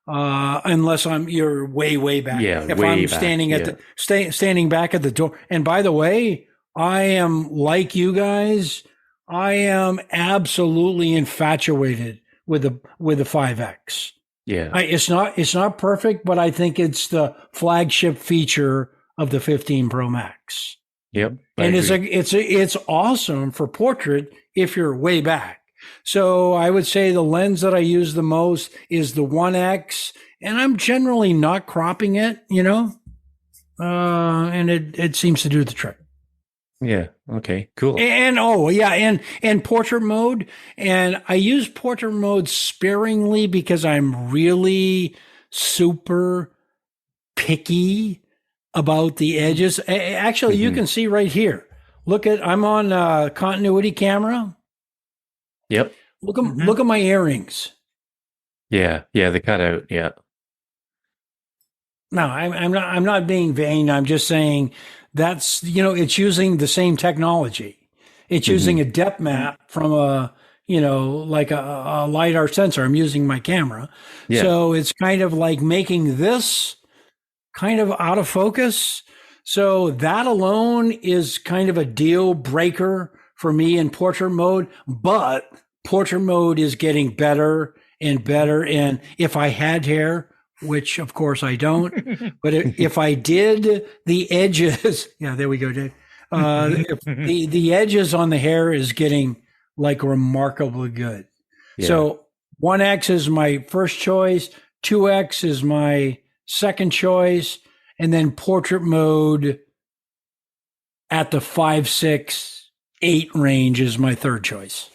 Unless you're way back. Yeah, if way I'm back, standing back at the door. And by the way, I am like you guys. I am absolutely infatuated with the 5X. Yeah. It's not perfect, but I think it's the flagship feature of the 15 Pro Max. Yep. And it's awesome for portrait if you're way back. So I would say the lens that I use the most is the 1X, and I'm generally not cropping it, and it seems to do the trick. Yeah. Okay. Cool. And portrait mode. And I use portrait mode sparingly because I'm really super picky about the edges. Actually, you can see right here. I'm on continuity camera. Yep. Look at my earrings. Yeah. Yeah. The cutout. Yeah. No, I'm not being vain. I'm just saying that's, it's using the same technology. It's using a depth map from like a LiDAR sensor. I'm using my camera. Yeah. So it's kind of like making this kind of out of focus. So that alone is kind of a deal breaker for me in portrait mode, but portrait mode is getting better and better. And if I had hair, which of course I don't, but if I did, the edges, there we go, Dave. The edges on the hair is getting like remarkably good. Yeah. So 1X is my first choice, 2X is my second choice, and then portrait mode at the 5, 6, 8 range is my third choice.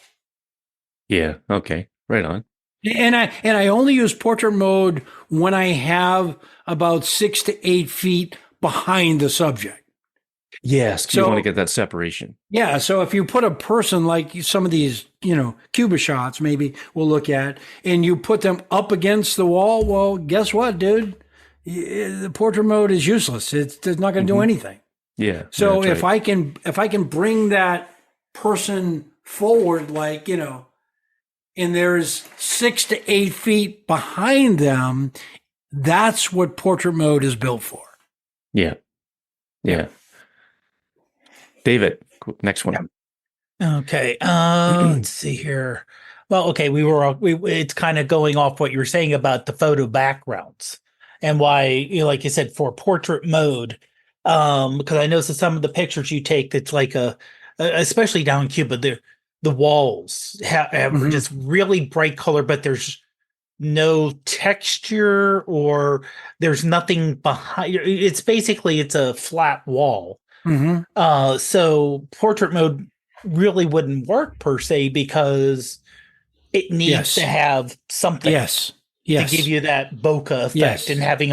Yeah. Okay. Right on. And I only use portrait mode when I have about 6 to 8 feet behind the subject. Yes, so you want to get that separation. Yeah. So if you put a person like some of these, Cuba shots, maybe we'll look at, and you put them up against the wall, well, guess what, dude? The portrait mode is useless. It's not going to do anything. Yeah. So if I can bring that person forward, like, and there's 6 to 8 feet behind them, that's what portrait mode is built for. Yeah. Yeah. David, next one. Okay. Let's see here. Well, okay. It's kind of going off what you were saying about the photo backgrounds and why, like you said, for portrait mode, because I noticed some of the pictures you take, that's like especially down in Cuba, the walls have just really bright color, but there's no texture or there's nothing behind. It's a flat wall. So portrait mode really wouldn't work per se because it needs to have something. Yes. to give you that bokeh effect Yes. and having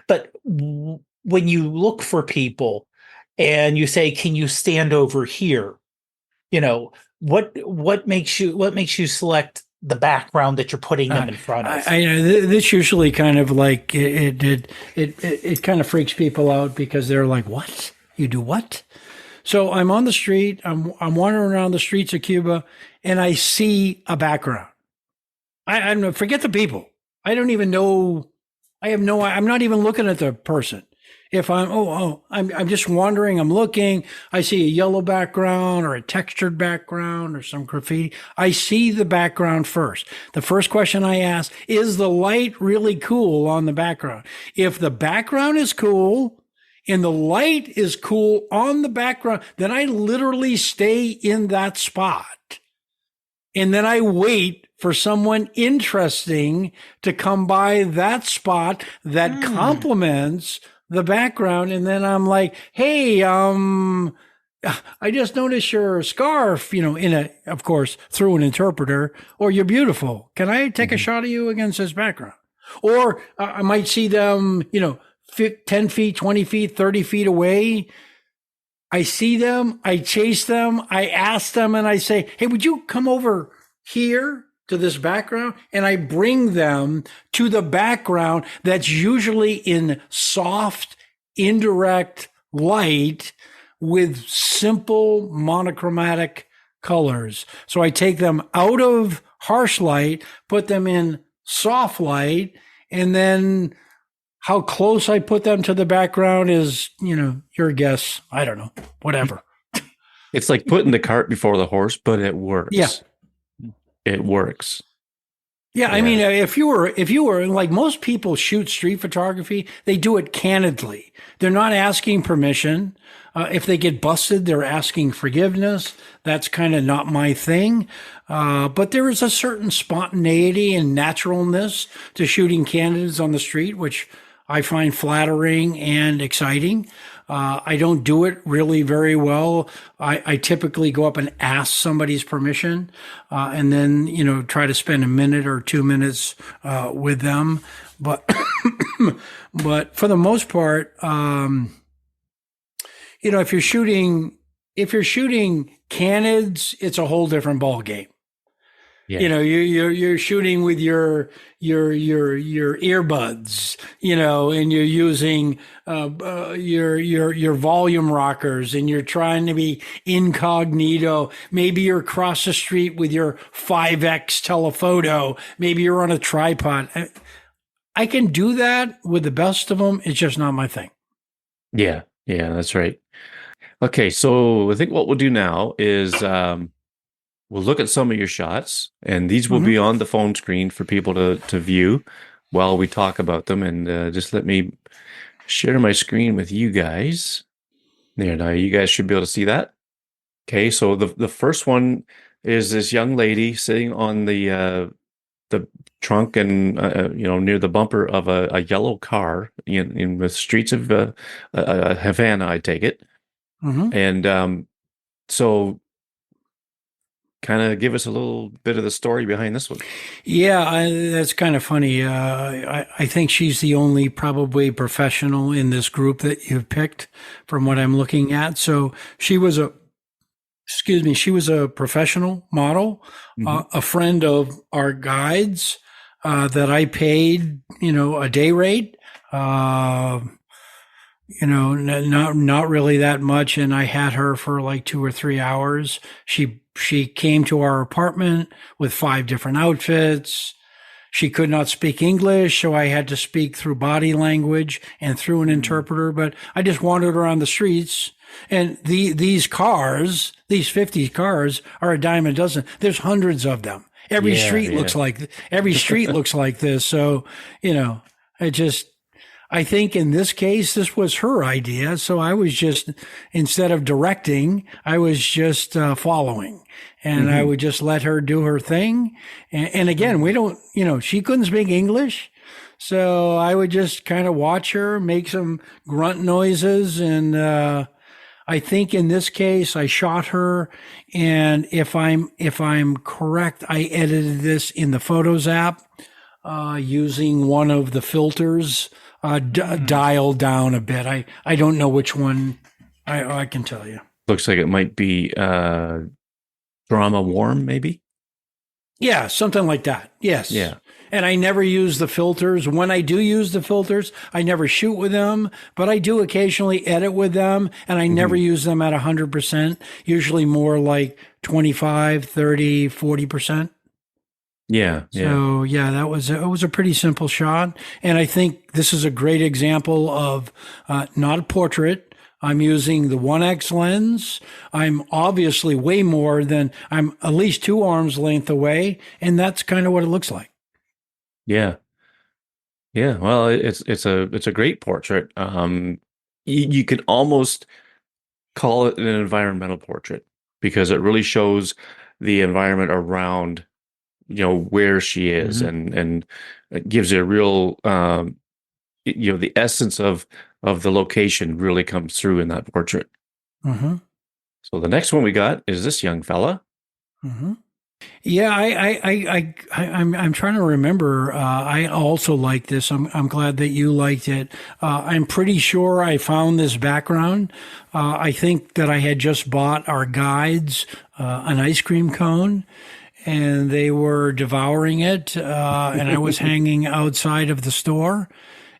but when you look for people and you say, can you stand over here? What makes you select the background that you're putting them in front of? I know this usually kind of like it kind of freaks people out because they're like, what? You do what? So I'm on the street, I'm wandering around the streets of Cuba, and I see a background. I don't know, forget the people. I don't even know. I'm not even looking at the person. If I'm just wandering, I'm looking, I see a yellow background or a textured background or some graffiti. I see the background first. The first question I ask, is the light really cool on the background? If the background is cool and the light is cool on the background, then I literally stay in that spot. And then I wait for someone interesting to come by that spot that complements the background. And then I'm like, hey, I just noticed your scarf, of course, through an interpreter, or you're beautiful. Can I take a shot of you against this background? Or I might see them, 10 feet, 20 feet, 30 feet away. I see them, I chase them, I ask them, and I say, hey, would you come over here to this background? And I bring them to the background that's usually in soft, indirect light with simple monochromatic colors. So I take them out of harsh light, put them in soft light, and then how close I put them to the background is, your guess. I don't know, whatever. It's like putting the cart before the horse, but it works. Yeah. It works. Yeah, I mean, if you were like most people shoot street photography, they do it candidly. They're not asking permission. If they get busted, they're asking forgiveness. That's kind of not my thing. But there is a certain spontaneity and naturalness to shooting candidates on the street, which I find flattering and exciting. I don't do it really very well. I typically go up and ask somebody's permission, and then, try to spend a minute or 2 minutes, with them. But, but for the most part, if you're shooting canids, it's a whole different ball game. Yeah. You're shooting with your earbuds, and you're using your volume rockers, and you're trying to be incognito. Maybe you're across the street with your 5X telephoto. Maybe you're on a tripod. I can do that with the best of them. It's just not my thing. Yeah, that's right. Okay, so I think what we'll do now is we'll look at some of your shots, and these will be on the phone screen for people to view while we talk about them. And just let me share my screen with you guys. There, now you guys should be able to see that. Okay, so the first one is this young lady sitting on the trunk and near the bumper of a yellow car in the streets of Havana, I take it. And so kind of give us a little bit of the story behind this one. Yeah, that's kind of funny. I think she's the only probably professional in this group that you've picked from what I'm looking at. So she was a professional model, a friend of our guides that I paid, a day rate. Not really that much. And I had her for like 2 or 3 hours. She came to our apartment with 5 different outfits. She could not speak English, so I had to speak through body language and through an interpreter. But I just wandered around the streets, and these 50 cars are a dime a dozen. There's hundreds of them. Every street looks like this. So, I think in this case, this was her idea. So I was just, instead of directing, I was just following, and I would just let her do her thing. And again, we don't, she couldn't speak English. So I would just kind of watch her make some grunt noises. And I think in this case, I shot her. And if I'm correct, I edited this in the Photos app. using one of the filters dialed down a bit. I don't know which one. I can tell you. Looks like it might be Drama Warm, maybe. Yeah, something like that. Yes. Yeah. And I never use the filters. When I do use the filters, I never shoot with them, but I do occasionally edit with them, and I never use them at 100%, usually more like 25, 30, 40%. Yeah. So yeah, it was a pretty simple shot. And I think this is a great example of not a portrait. I'm using the 1x lens. I'm obviously way more than I'm at least 2 arms length away. And that's kind of what it looks like. Yeah. Yeah. Well, it's a great portrait. You can almost call it an environmental portrait because it really shows the environment around, where she is, and it gives you a real, the essence of the location really comes through in that portrait. Mm-hmm. So the next one we got is this young fella. Mm-hmm. Yeah, I'm trying to remember. I also like this. I'm glad that you liked it. I'm pretty sure I found this background. I think that I had just bought our guides an ice cream cone, and they were devouring it. And I was hanging outside of the store,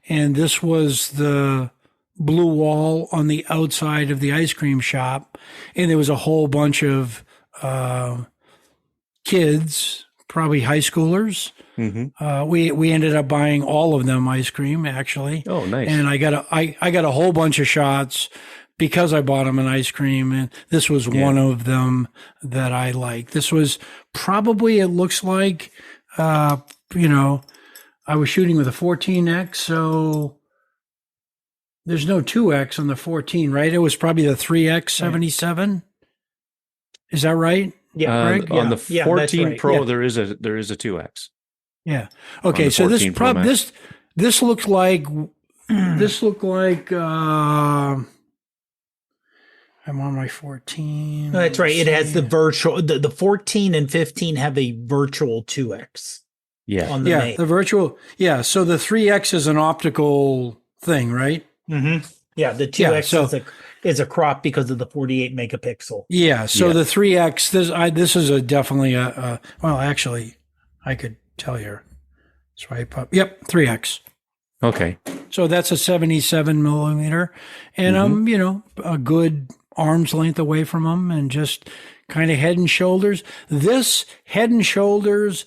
and this was the blue wall on the outside of the ice cream shop, and there was a whole bunch of kids, probably high schoolers. Mm-hmm. We ended up buying all of them ice cream, actually. Oh, nice! And I got a whole bunch of shots because I bought them an ice cream, and this was one of them that I liked. This was probably, it looks like, I was shooting with a 14x, so there's no 2x on the 14, right? It was probably the 3x 77. Is that right? Yeah, on the 14 right. Pro, there is a 2x. Yeah. Okay. So this looked like I'm on my 14. That's right. It has the virtual. The 14 and 15 have a virtual 2x. Yeah. On the main. The virtual. Yeah. So the 3x is an optical thing, right? Mm-hmm. Yeah. The 2x is a crop because of the 48 megapixel. Yeah. So the 3x. This is definitely a. Well, actually, I could tell you. Swipe up. Yep. 3x. Okay. So that's a 77 millimeter, and I'm a good arm's length away from them, and just kind of head and shoulders. This head and shoulders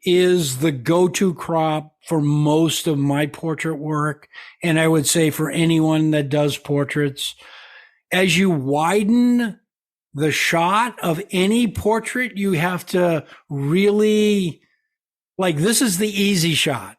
is the go-to crop for most of my portrait work. And I would say for anyone that does portraits, as you widen the shot of any portrait, you have to really, like, this is the easy shot.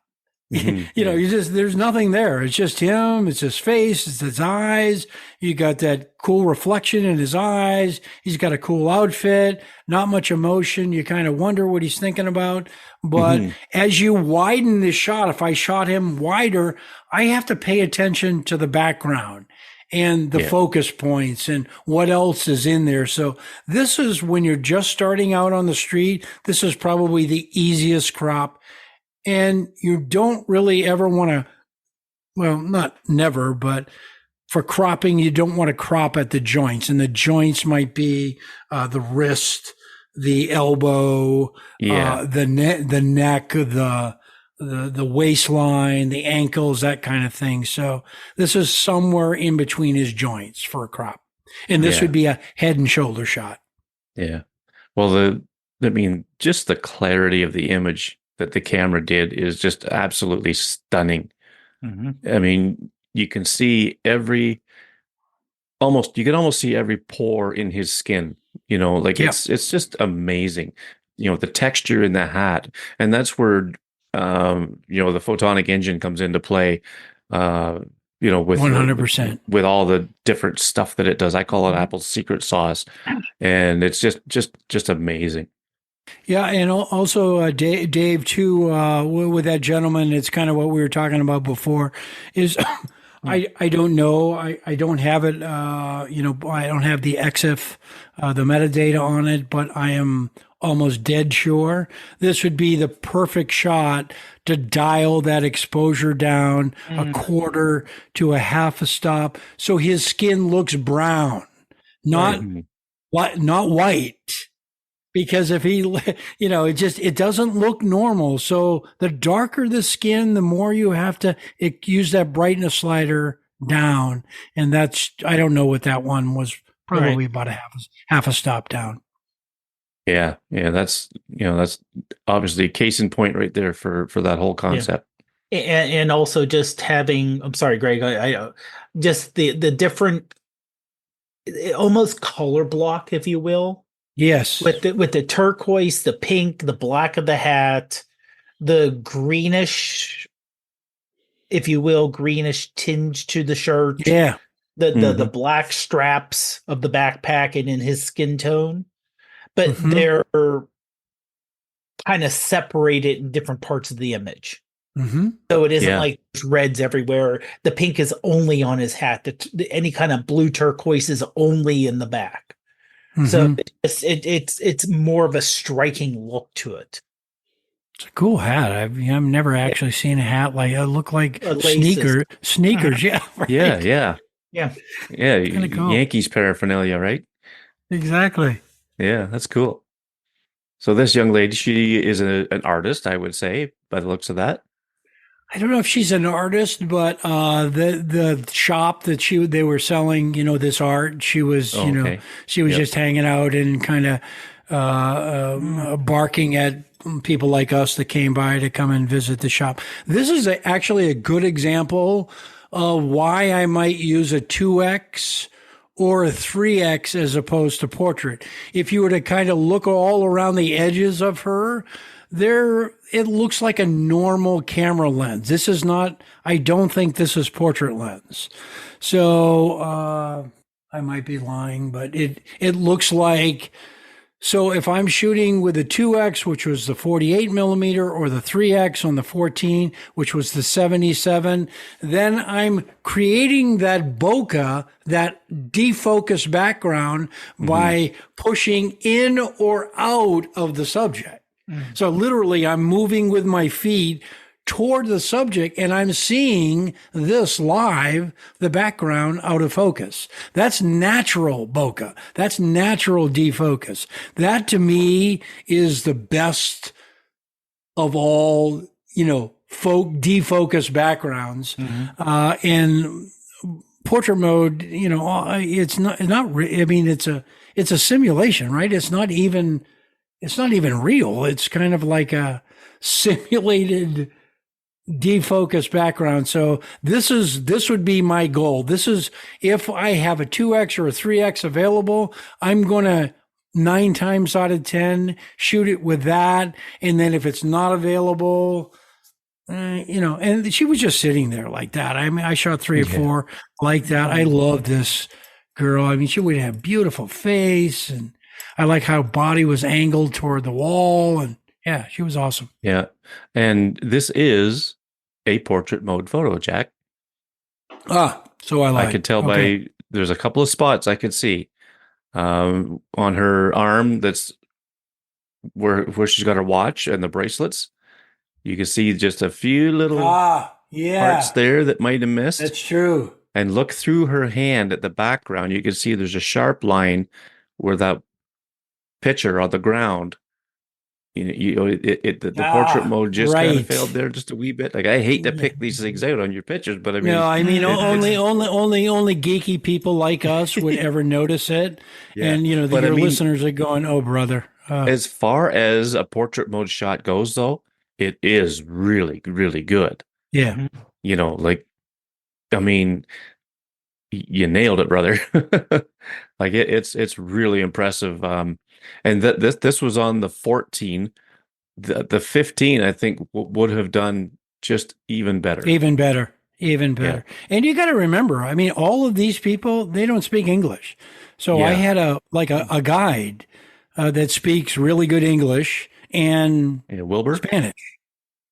There's nothing there. It's just him. It's his face. It's his eyes. You got that cool reflection in his eyes. He's got a cool outfit, not much emotion. You kind of wonder what he's thinking about. But as you widen this shot, if I shot him wider, I have to pay attention to the background and the focus points and what else is in there. So this is when you're just starting out on the street. This is probably the easiest crop. And you don't really ever want to, well, not never, but for cropping, you don't want to crop at the joints. And the joints might be the wrist, the elbow, the neck, the waistline, the ankles, that kind of thing. So this is somewhere in between his joints for a crop. And this would be a head and shoulder shot. Yeah. Well, just the clarity of the image that the camera did is just absolutely stunning. Mm-hmm. I mean, you can almost see every pore in his skin, it's just amazing, the texture in the hat. And that's where, the photonic engine comes into play, with 100%, with all the different stuff that it does. I call it Apple's secret sauce, and it's just amazing. Yeah, and also Dave too. With that gentleman, it's kind of what we were talking about before. Is I don't know. I don't have it. I don't have the EXIF, the metadata on it. But I am almost dead shore, this would be the perfect shot to dial that exposure down a quarter to a half a stop, so his skin looks brown, not not white. Because if he, it doesn't look normal. So the darker the skin, the more you have to use that brightness slider down. And I don't know what that one was, probably about a half a stop down. Yeah. That's obviously a case in point right there for that whole concept. Yeah. And also just having, I'm sorry, Greg, I just the different, almost color block, if you will. Yes. With the turquoise, the pink, the black of the hat, the greenish, if you will, greenish tinge to the shirt. Yeah. The black straps of the backpack and in his skin tone. But they're kind of separated in different parts of the image. So it isn't like there's reds everywhere. The pink is only on his hat. Any kind of blue turquoise is only in the back. So it's more of a striking look to it. It's a cool hat. I've never actually seen a hat like it. Look like sneakers. Yeah, right. Yeah. Cool. Yankees paraphernalia, right? Exactly. Yeah, that's cool. So this young lady, she is an artist, I would say, by the looks of that. I don't know if she's an artist, but the shop that they were selling, this art, she was, she was just hanging out and kind of barking at people like us that came by to come and visit the shop. This is actually a good example of why I might use a 2X or a 3X as opposed to portrait. If you were to kind of look all around the edges of her, it looks like a normal camera lens. This is not, I don't think this is portrait lens. So, I might be lying, but it looks like, so if I'm shooting with a 2X, which was the 48 millimeter, or the 3X on the 14, which was the 77, then I'm creating that bokeh, that defocus background by pushing in or out of the subject. So literally I'm moving with my feet toward the subject and I'm seeing this live, the background out of focus. That's natural bokeh. That's natural defocus. That to me is the best of all, defocus backgrounds. And portrait mode, it's not, I mean, it's a simulation, right? It's not even real. It's kind of like a simulated defocus background. So this would be my goal. This is, if I have a 2X or a 3X available, I'm going to 9 times out of 10 shoot it with that. And then if it's not available, and she was just sitting there like that. I mean, I shot 3 or 4 like that. I love this girl. I mean, she would have beautiful face, and I like how body was angled toward the wall, and yeah, she was awesome. Yeah. And this is a portrait mode photo, Jack. So I could tell by, there's a couple of spots I could see on her arm. That's where she's got her watch and the bracelets. You can see just a few little parts there that might have missed. That's true. And look through her hand at the background. You can see there's a sharp line where that picture on the ground, the portrait mode just kind of failed there just a wee bit. Like, I hate to pick these things out on your pictures, but I mean, only geeky people like us would ever notice it. Yeah. And your listeners are going, "Oh, brother." As far as a portrait mode shot goes, though, it is really, really good. Yeah. I mean, you nailed it, brother. Like it's really impressive. And this was on the 14. The 15, I think, would have done just even better. Even better. Yeah. And you got to remember, I mean, all of these people, they don't speak English. So I had a guide that speaks really good English and Wilbur? Spanish.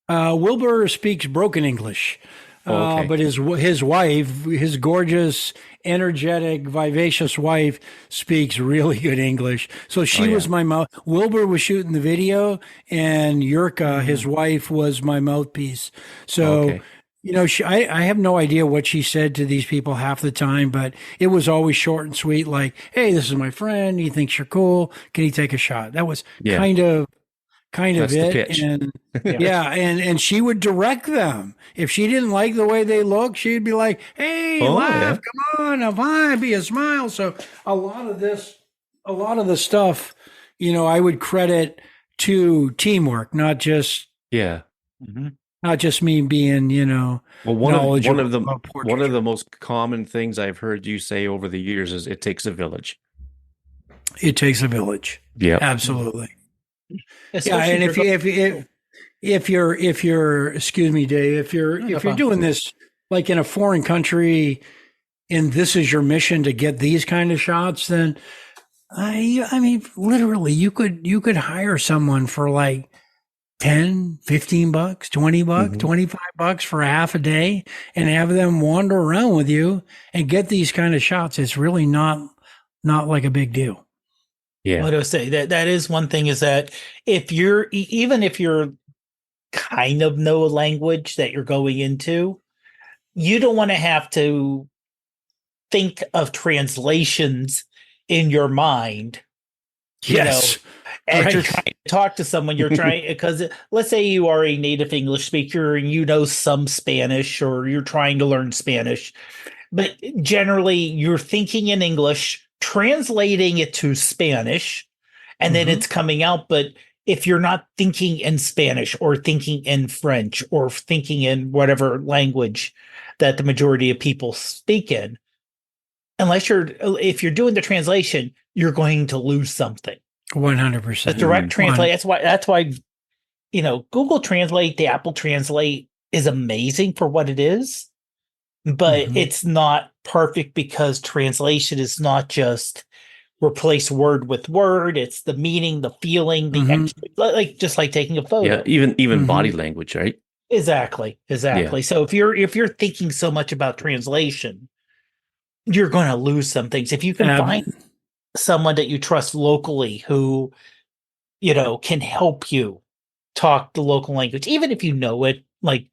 Wilbur speaks broken English. Oh, okay. But his wife, his gorgeous, energetic, vivacious wife, speaks really good English. So she was my mouth. Wilbur was shooting the video, and Yurka, his wife, was my mouthpiece. So. Okay. You know, I have no idea what she said to these people half the time, but it was always short and sweet. Like, "Hey, this is my friend. He thinks you're cool. Can he take a shot?" That was kind of That's the it. pitch. And and she would direct them. If she didn't like the way they looked, she'd be like, "Hey, laugh, come on, a vibe, be a smile." So a lot of the stuff, you know, I would credit to teamwork, not just not just me being, you know, Well, one of knowledgeable the most common things I've heard you say over the years is it takes a village. It takes a village. Yeah, Absolutely. Especially And if you're excuse me, Dave, if you're doing this like in a foreign country and this is your mission to get these kind of shots, then I mean, literally you could hire someone for like 10, 15 bucks, 20 bucks, 25 bucks for half a day and have them wander around with you and get these kind of shots. It's really not like a big deal. yeah. What I would say that is one thing is that if you're even if you're kind of know a language that you're going into, you don't want to have to think of translations in your mind. Yes. As you're trying to talk to someone, you're trying because let's say you are a native English speaker and you know some Spanish or you're trying to learn Spanish, but generally you're thinking in English, translating it to Spanish, and then it's coming out. But if you're not thinking in Spanish or thinking in French or thinking in whatever language that the majority of people speak in, if you're doing the translation, you're going to lose something. 100%. The direct translate. That's why, you know, Google Translate, the Apple Translate is amazing for what it is, but it's not perfect because translation is not just replace word with word. It's the meaning, the feeling, the extra, just like taking a photo. Yeah, even body language, right? Exactly. Yeah. So if you're thinking so much about translation, you're going to lose some things. If you can find someone that you trust locally who, you know, can help you talk the local language, even if you know it, like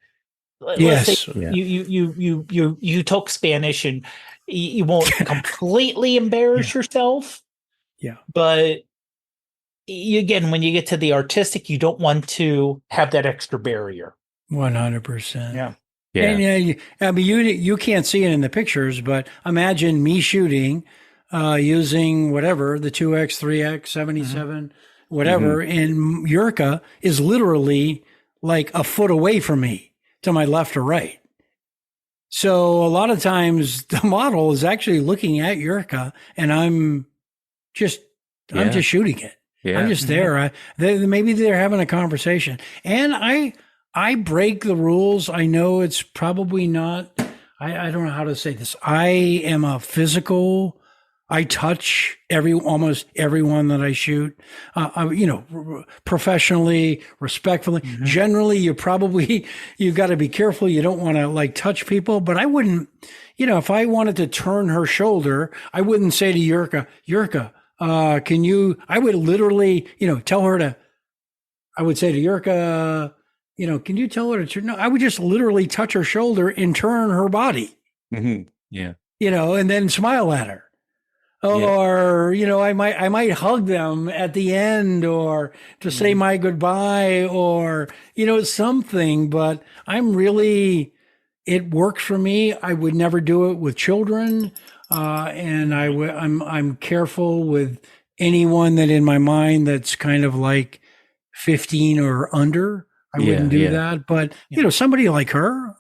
let's say you talk Spanish and you won't completely embarrass yourself. Yeah. But again, when you get to the artistic, you don't want to have that extra barrier. 100%. Yeah. Yeah. And I mean, you can't see it in the pictures, but imagine me shooting using whatever, the 2X, 3X, 77, whatever. And Yurka is literally like a foot away from me to my left or right. So a lot of times the model is actually looking at Yurka and I'm just shooting it. Yeah. I'm just there. Maybe they're having a conversation and I break the rules. I know it's probably not, I don't know how to say this. I am a physical, I touch almost everyone that I shoot, you know, professionally, respectfully. Generally, you got to be careful. You don't want to like touch people, but I wouldn't, you know, if I wanted to turn her shoulder, I wouldn't say to Yurka, I would literally, you know, I would say to Yurka, you know, can you tell her to turn? No, I would just literally touch her shoulder and turn her body. Yeah. You know, and then smile at her. Or, you know, I might hug them at the end or to say my goodbye or, you know, something, but it works for me. I would never do it with children. And I'm careful with anyone that in my mind that's kind of like 15 or under. I wouldn't do that. But, you know, somebody like her,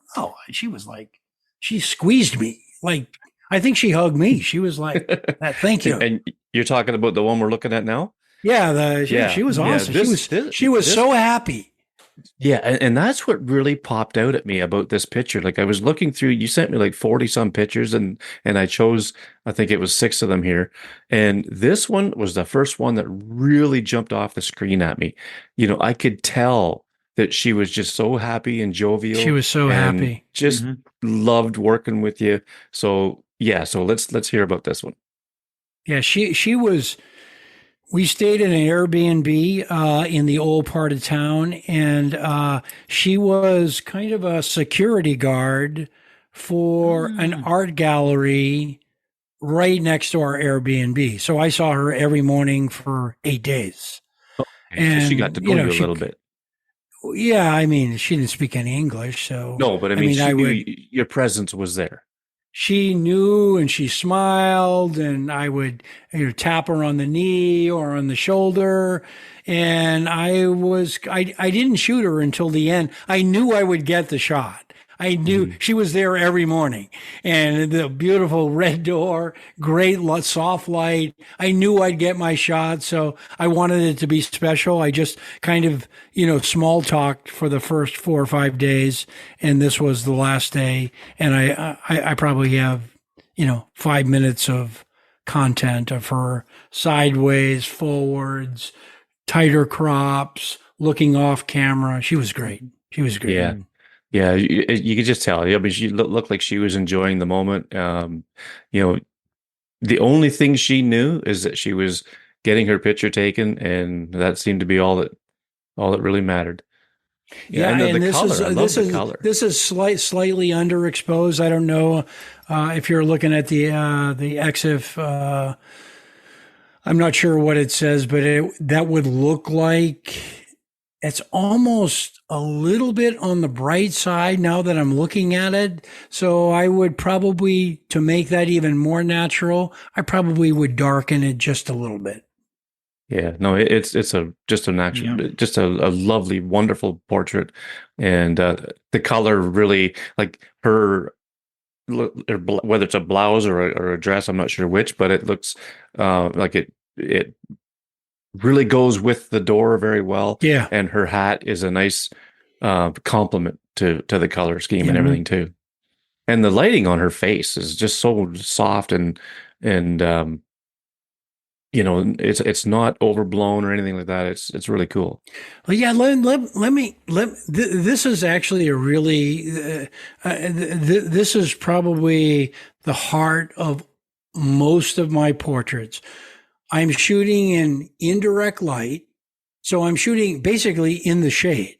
she squeezed me. Like, I think she hugged me. She was like, thank you. And you're talking about the one we're looking at now? Yeah. She was awesome. She was so happy. Yeah. And that's what really popped out at me about this picture. Like I was looking through, you sent me like 40 some pictures and I chose, I think it was 6 of them here. And this one was the first one that really jumped off the screen at me. You know, I could tell that she was just so happy and jovial. She was so and happy. Just loved working with you. So yeah, so let's hear about this one. Yeah, she was. We stayed in an Airbnb in the old part of town, and she was kind of a security guard for an art gallery right next to our Airbnb. So I saw her every morning for 8 days. Okay, so she got to know you a little bit. Yeah, I mean, she didn't speak any English, so no, but I mean she knew your presence was there. She knew, and she smiled, and I would tap her on the knee or on the shoulder. And I didn't shoot her until the end. I knew I would get the shot. I knew she was there every morning, and the beautiful red door, great soft light. I knew I'd get my shot, so I wanted it to be special. I just kind of, small talked for the first 4 or 5 days, and this was the last day. And I probably have, 5 minutes of content of her sideways, forwards, tighter crops, looking off camera. She was great. She was great. Yeah. Yeah, you could just tell. I mean, she looked like she was enjoying the moment. The only thing she knew is that she was getting her picture taken, and that seemed to be all that really mattered. Yeah, and this is slightly underexposed. I don't know if you're looking at the EXIF. I'm not sure what it says, but that would look like. It's almost a little bit on the bright side now that I'm looking at it. So I would probably, to make that even more natural, I probably would darken it just a little bit. Yeah, no, it's just a lovely, wonderful portrait, and the color really, like her, whether it's a blouse or a dress, I'm not sure which, but it looks like it really goes with the door very well. Yeah. And her hat is a nice complement to the color scheme and everything too. And the lighting on her face is just so soft and it's not overblown or anything like that. It's really cool. Well, yeah, this is actually a really, this is probably the heart of most of my portraits. I'm shooting in indirect light, so I'm shooting basically in the shade.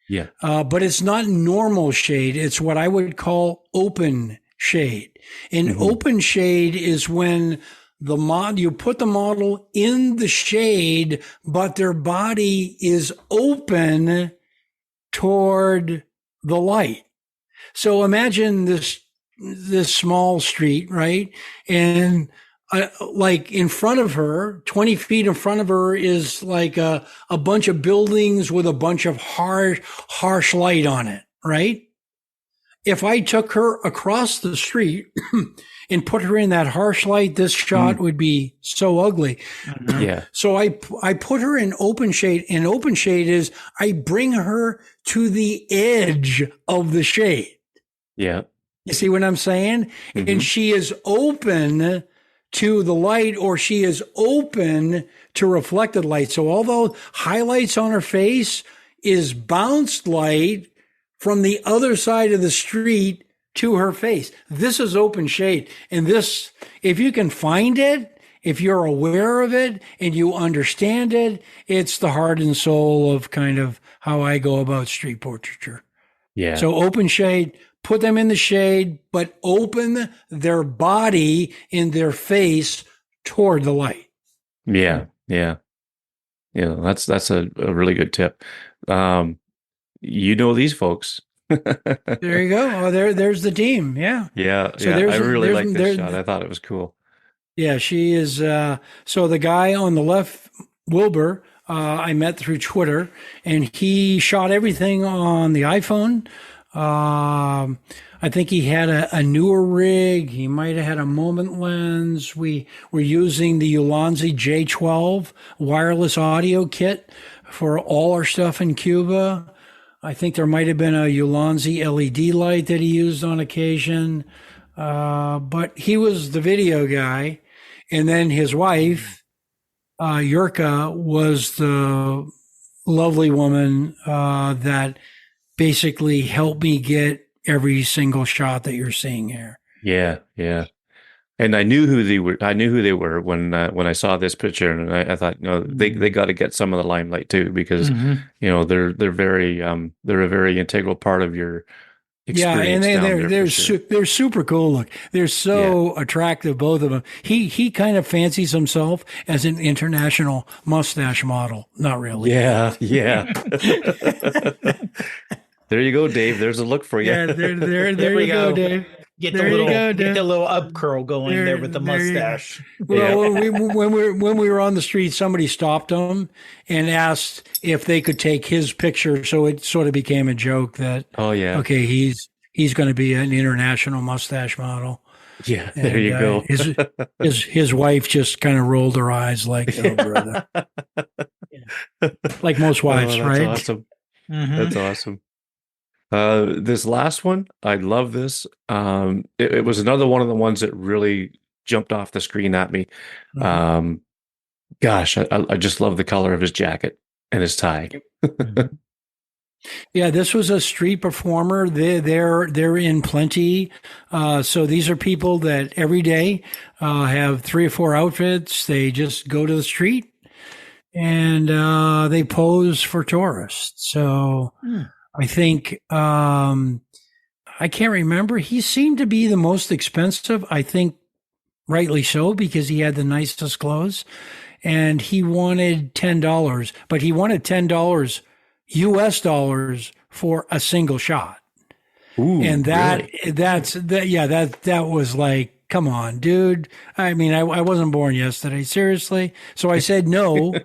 Yeah. But it's not normal shade. It's what I would call open shade. And open shade is when you put the model in the shade, but their body is open toward the light. So imagine this small street, right? And like in front of her, 20 feet in front of her is like a bunch of buildings with a bunch of harsh light on it, right? If I took her across the street and put her in that harsh light, this shot would be so ugly. Yeah. So I put her in open shade, and open shade is I bring her to the edge of the shade. Yeah. You see what I'm saying? And she is open to the light, or she is open to reflected light. So although highlights on her face is bounced light from the other side of the street to her face, this is open shade. And this, if you can find it, if you're aware of it and you understand it, it's the heart and soul of kind of how I go about street portraiture. Yeah. So open shade, put them in the shade, but open their body in their face toward the light. Yeah. Yeah. Yeah. That's a really good tip. These folks. There you go. Oh, there's the team. Yeah. Yeah. So yeah. I really like this shot. I thought it was cool. Yeah. She is. So the guy on the left, Wilbur, I met through Twitter, and he shot everything on the iPhone. I think he had a newer rig. He might have had a moment lens. We were using the Ulanzi J12 wireless audio kit for all our stuff in Cuba. I think there might have been a Ulanzi LED light that he used on occasion. But he was the video guy. And then his wife, Yurka, was the lovely woman that basically helped me get every single shot that you're seeing here. Yeah, yeah. And I knew who they were. I knew who they were when I saw this picture, and I thought, no, they got to get some of the limelight too, because they're they're a very integral part of your experience down there. They're super cool. Look, they're so attractive, both of them. He kind of fancies himself as an international mustache model. Not really. Yeah, yeah. There you go, Dave. There's a look for you. Yeah, there you go, Dave. Get the little up curl going there with the mustache. Well, when we were on the street, somebody stopped him and asked if they could take his picture. So it sort of became a joke that, okay, he's going to be an international mustache model. Yeah, there you go. His wife just kind of rolled her eyes like, oh, brother. Like most wives, that's right? Awesome. That's awesome. This last one, I love this. It was another one of the ones that really jumped off the screen at me. Gosh, I just love the color of his jacket and his tie. Yeah, this was a street performer. They're in plenty. So these are people that every day have 3 or 4 outfits. They just go to the street and they pose for tourists. So. I think, I can't remember. He seemed to be the most expensive. I think rightly so, because he had the nicest clothes, and he wanted $10, but he wanted $10 US dollars for a single shot. Ooh, and that really? Was like, come on, dude. I mean, I wasn't born yesterday. Seriously. So I said no.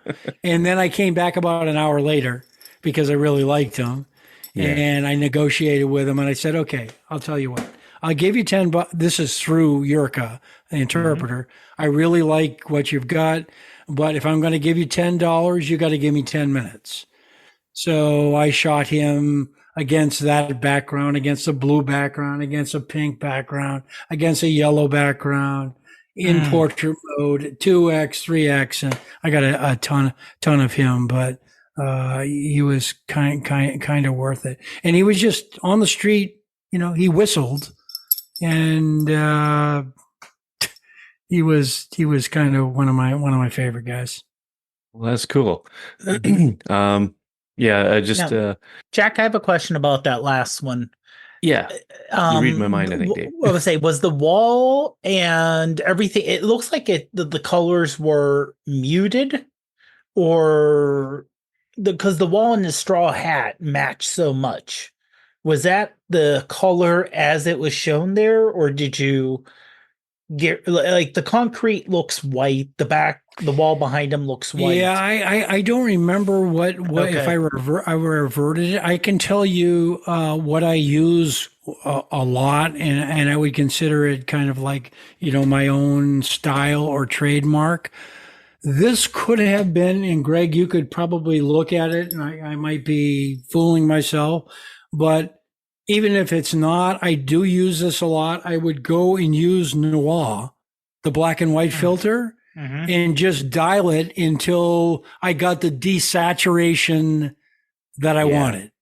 And then I came back about an hour later because I really liked him. Yeah. And I negotiated with him, and I said, okay, I'll tell you what. I'll give you $10. This is through Yurka, the interpreter. I really like what you've got, but if I'm going to give you $10, you got to give me 10 minutes. So I shot him against that background, against a blue background, against a pink background, against a yellow background, in portrait mode, 2x, 3x, and I got a ton of him, but he was kind of worth it. And he was just on the street, he whistled, and he was kind of one of my favorite guys. Well, that's cool. Yeah, I just Jack, I have a question about that last one. Yeah, you read my mind, I think, Dave. I would say, was the wall and everything, it looks like the colors were muted, or because the wall and the straw hat match so much. Was that the color as it was shown there, or did you get, like, the concrete looks white, the wall behind him looks white? Yeah, I don't remember what if I reverted it. I can tell you what I use a lot, and I would consider it kind of like, my own style or trademark. This could have been, and Greg, you could probably look at it, and I might be fooling myself, but even if it's not, I do use this a lot. I would go and use Noir, the black and white filter, and just dial it until I got the desaturation that I wanted.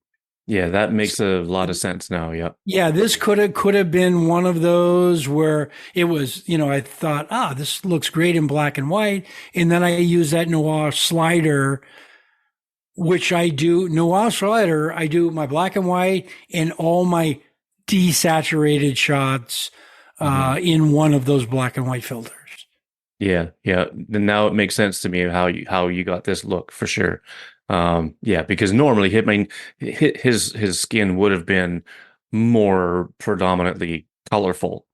Yeah, that makes a lot of sense now. Yeah. Yeah, this could have been one of those where it was, I thought, this looks great in black and white. And then I use that Noir slider, which I do my black and white and all my desaturated shots in one of those black and white filters. Yeah, yeah. And now it makes sense to me how you got this look, for sure. Because normally his skin would have been more predominantly colorful.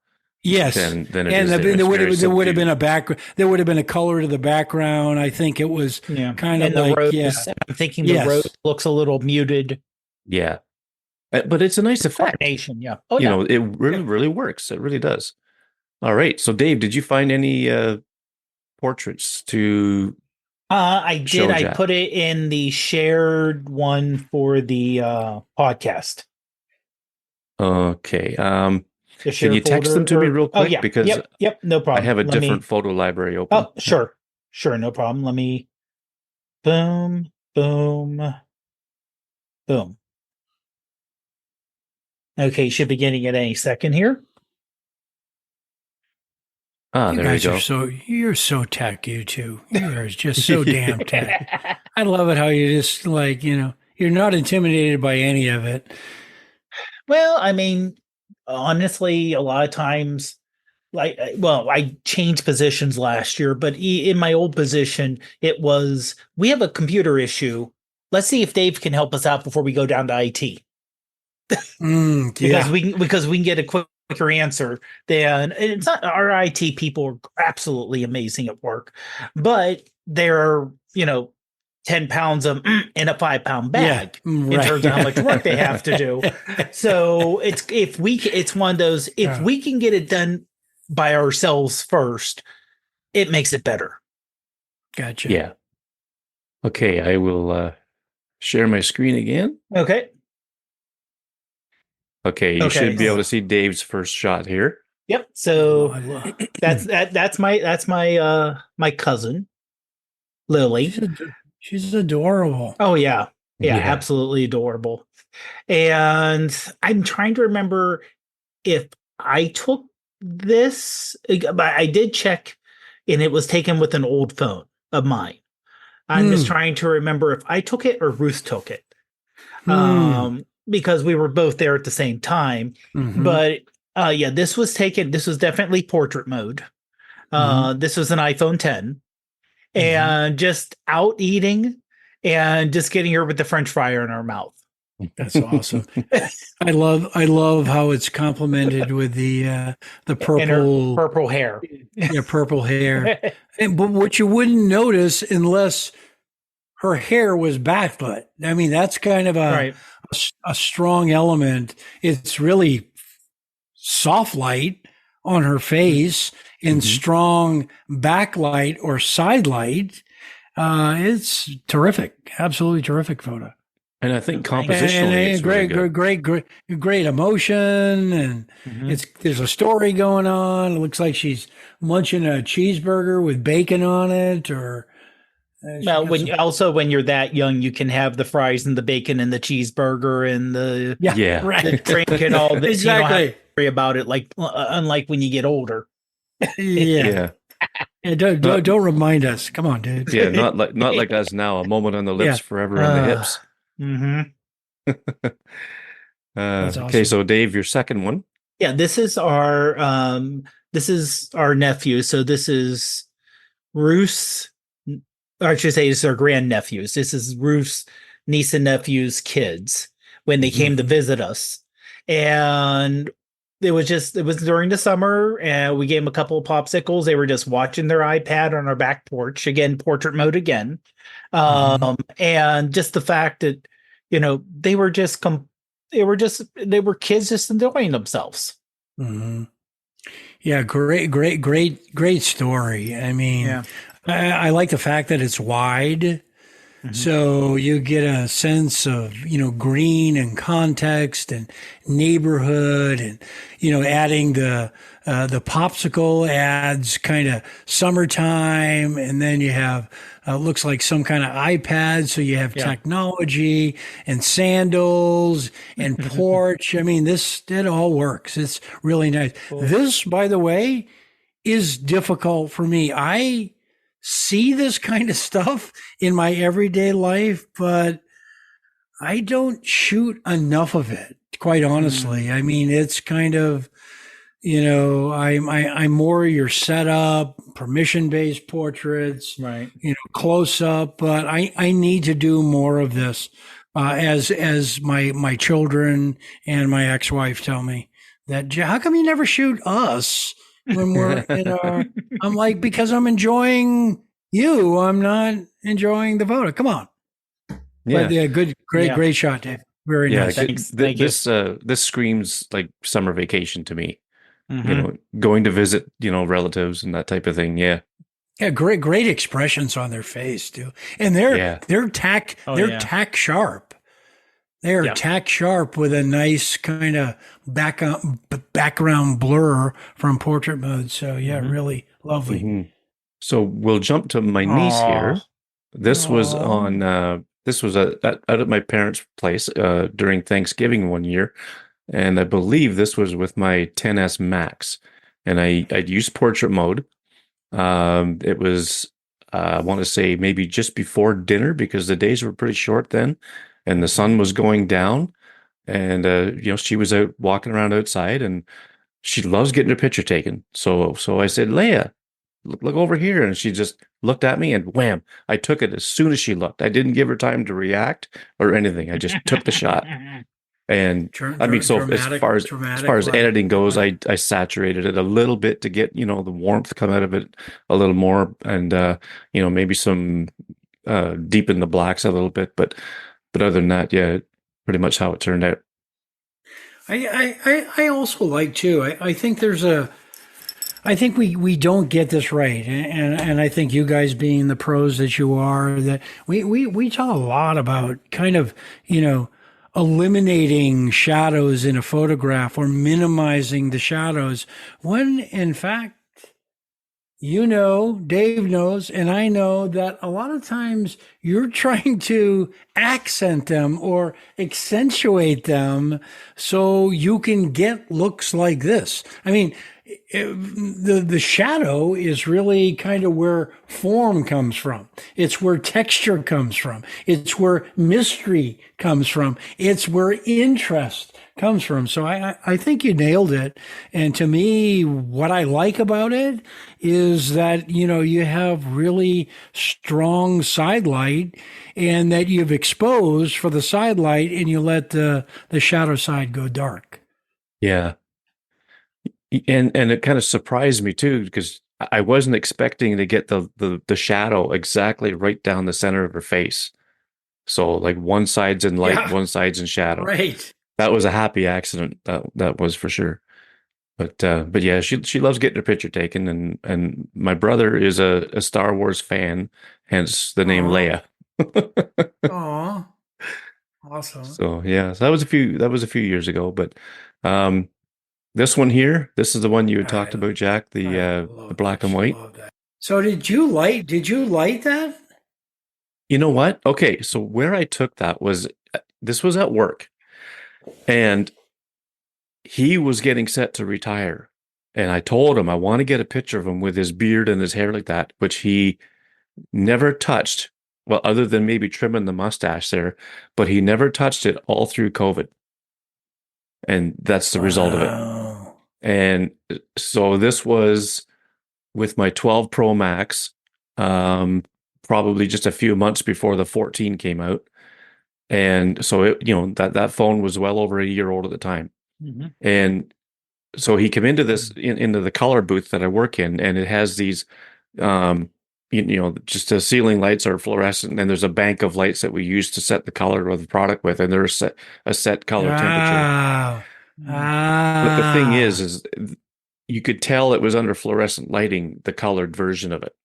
Yes, than it and is there would have been a background. There would have been a color to the background. I think it was kind of like rose, I'm thinking the rose looks a little muted. Yeah, but it's a nice effect. Yeah. It really works. It really does. All right. So, Dave, did you find any portraits to? I did. I put it in the shared one for the podcast. Okay. Can you text them to me real quick? Because yep, no problem. I have a different photo library open. Oh, sure, no problem. Let me. Boom. Boom. Boom. Okay, should be getting it any second here. Ah, You there we guys go. you're so tech, you two. You are just so damn tech. I love it how you just like, you're not intimidated by any of it. Well, I mean, honestly, a lot of times, I changed positions last year, but in my old position, it was we have a computer issue. Let's see if Dave can help us out before we go down to IT. Yeah. Because we can get a quicker answer than, and it's not, our IT people are absolutely amazing at work, but they're 10 pounds of in a 5-pound bag in Right. terms of how much work they have to do. So it's one of those, if we can get it done by ourselves first, it makes it better. Gotcha. Yeah. Okay, I will share my screen again. Okay. Okay, you should be able to see Dave's first shot here. Yep. So that's that's my cousin Lily. She's adorable. Oh yeah. Yeah. Absolutely adorable. And I'm trying to remember if I took this, but I did check, and it was taken with an old phone of mine. I'm just trying to remember if I took it or Ruth took it. Because we were both there at the same time. But yeah, this was definitely portrait mode. This was an iPhone 10, and just out eating and just getting her with the French fryer in her mouth. That's awesome. I love how it's complemented with the purple hair. Yeah, purple hair. But what you wouldn't notice unless her hair was backlit. I mean, that's kind of a strong element. It's really soft light on her face and strong backlight or side light. It's terrific. Absolutely terrific photo. And I think compositionally, and great emotion, and there's a story going on. It looks like she's munching a cheeseburger with bacon on it, or well, when you're that young, you can have the fries and the bacon and the cheeseburger and the the drink and all this. Exactly. You don't have to worry about it, like unlike when you get older. Yeah, don't remind us. Come on, dude. Yeah, not like us now. A moment on the lips, forever on the hips. Awesome. Okay, so Dave, your second one. Yeah, this is our nephew. So this is Ruth's, or I should say, it's our grandnephews. This is Ruth's niece and nephew's kids when they came to visit us, and it was during the summer, and we gave them a couple of popsicles. They were just watching their iPad on our back porch, again, portrait mode again. And just the fact that, they were kids just enjoying themselves. Yeah. Great story. I mean, I like the fact that it's wide. So you get a sense of, green and context and neighborhood, and, adding the popsicle adds kind of summertime. And then you have, looks like some kind of iPad. So you have technology and sandals and porch. I mean, it all works. It's really nice. Cool. This, by the way, is difficult for me. I see this kind of stuff in my everyday life, but I don't shoot enough of it, quite honestly. I mean, it's kind of, I'm more your setup, permission-based portraits, right? Close up, but I need to do more of this, as my children and my ex-wife tell me that, how come you never shoot us? When we're I'm like, because I'm enjoying you. I'm not enjoying the photo. Come on. Yeah. But great shot, Dave. Very nice. Thanks. This screams like summer vacation to me. Going to visit, relatives and that type of thing. Yeah. Yeah. Great expressions on their face too. And they're tack sharp. They're tack sharp with a nice kind of background blur from portrait mode. So really lovely. So we'll jump to my niece here. This was on this was out at my parents' place during Thanksgiving one year, and I believe this was with my 10s Max, and I'd used portrait mode. It was I want to say maybe just before dinner because the days were pretty short then, and the sun was going down, and she was out walking around outside, and she loves getting her picture taken. So I said, Leia, look over here. And she just looked at me and wham, I took it as soon as she looked. I didn't give her time to react or anything. I just took the shot. And I mean, so as far as editing goes, I saturated it a little bit to get, the warmth come out of it a little more, and maybe some deepen the blacks a little bit. But other than that, yeah, pretty much how it turned out. I also like too. I think I think we don't get this right, and I think you guys being the pros that you are, that we talk a lot about kind of eliminating shadows in a photograph or minimizing the shadows, when in fact, Dave knows, and I know that a lot of times you're trying to accent them or accentuate them so you can get looks like this. I mean, the shadow is really kind of where form comes from. It's where texture comes from. It's where mystery comes from. It's where interest comes from. So I think you nailed it. And to me, what I like about it is that, you have really strong side light, and that you've exposed for the side light and you let the shadow side go dark. Yeah. And it kind of surprised me too, because I wasn't expecting to get the shadow exactly right down the center of her face. So like one side's in light, one side's in shadow. Right. That was a happy accident. That was for sure. But yeah, she loves getting her picture taken, and my brother is a Star Wars fan, hence the name Leia. Aw. Awesome. So yeah, so that was a few years ago, but this one here, this is the one you had talked about, Jack, the black and white. So did you light that? You know what? Okay, so where I took that this was at work, and he was getting set to retire. And I told him I want to get a picture of him with his beard and his hair like that, which he never touched. Well, other than maybe trimming the mustache there, but he never touched it all through COVID. And that's the result of it. And so this was with my 12 Pro Max, probably just a few months before the 14 came out. And so that phone was well over a year old at the time. Mm-hmm. And so he came into into the color booth that I work in, and it has these, just the ceiling lights are fluorescent, and there's a bank of lights that we use to set the color of the product with, and there's a set color temperature. But the thing is you could tell it was under fluorescent lighting, the colored version of it.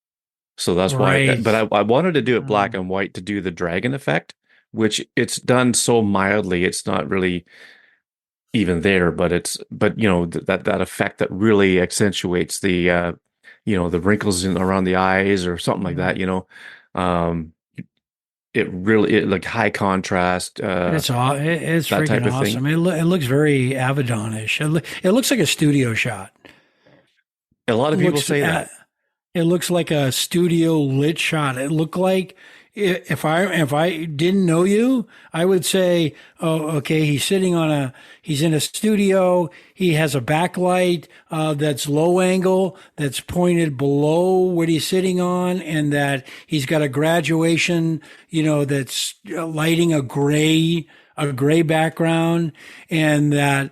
So that's why. But I wanted to do it black and white to do the dragon effect, which it's done so mildly, it's not really even there. But that effect that really accentuates the the wrinkles around the eyes or something like that. It really like high contrast. It's freaking awesome. It looks very Avedonish. It looks like a studio shot. A lot of people say that. It looks like a studio lit shot. It looked like, if I didn't know you, I would say, oh, okay, he's in a studio. He has a backlight that's low angle, that's pointed below what he's sitting on, and that he's got a graduation, that's lighting a gray background, and that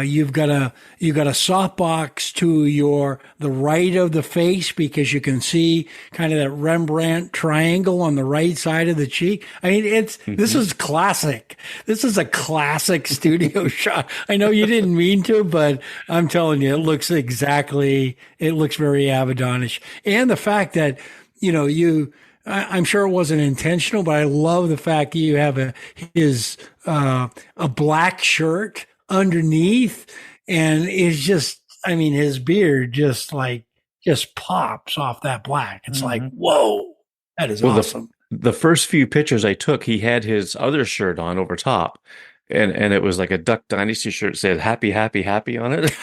you've got a softbox to the right of the face, because you can see kind of that Rembrandt triangle on the right side of the cheek. I mean, this is classic. This is a classic studio shot. I know you didn't mean to, but I'm telling you, it looks very Avedonish. And the fact that, I'm sure it wasn't intentional, but I love the fact that you have a black shirt underneath, and it's just, his beard just pops off that black. It's like, whoa, that is awesome. the first few pictures I took, he had his other shirt on over top. And it was like a Duck Dynasty shirt, said happy, happy, happy on it.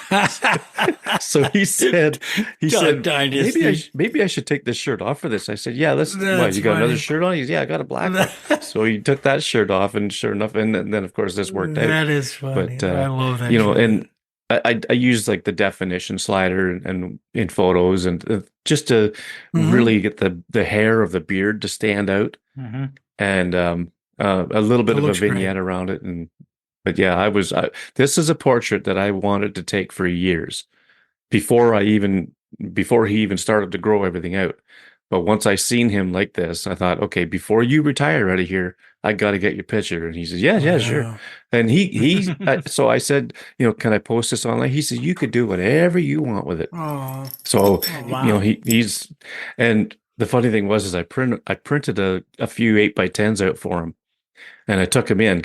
So he said, Duck Dynasty. maybe I should take this shirt off for this. I said, yeah, That's you got funny. another shirt on? He's, yeah, I got a black one. So he took that shirt off, and sure enough, and then of course this worked out. That is funny. But I love that. and I use like the definition slider and in photos, and just to really get the hair of the beard to stand out, and a little bit of a vignette around it. But yeah, this is a portrait that I wanted to take for years before he even started to grow everything out. But once I seen him like this, I thought, okay, before you retire out of here, I got to get your picture. And he says, yeah, sure. And so I said, can I post this online? He said, you could do whatever you want with it. Oh. So, Wow. he's, and the funny thing was, is I printed a few 8x10s out for him, and I took him in,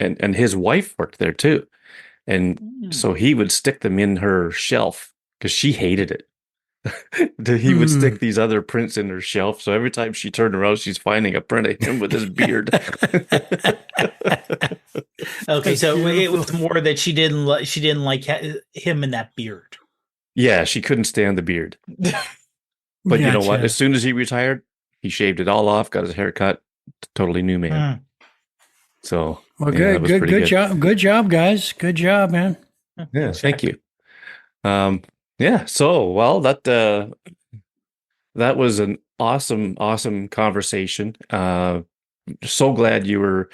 and his wife worked there too. And so he would stick them in her shelf because she hated it. He would stick these other prints in her shelf. So every time she turned around, she's finding a print of him with his beard. Okay, so it was more that she didn't like him in that beard. Yeah, she couldn't stand the beard. But you know what? As soon as he retired, he shaved it all off, got his hair cut, totally new man. So well, good job, guys. Good job, man. Yeah, thank you. Yeah. So, well, that was an awesome conversation. So glad you were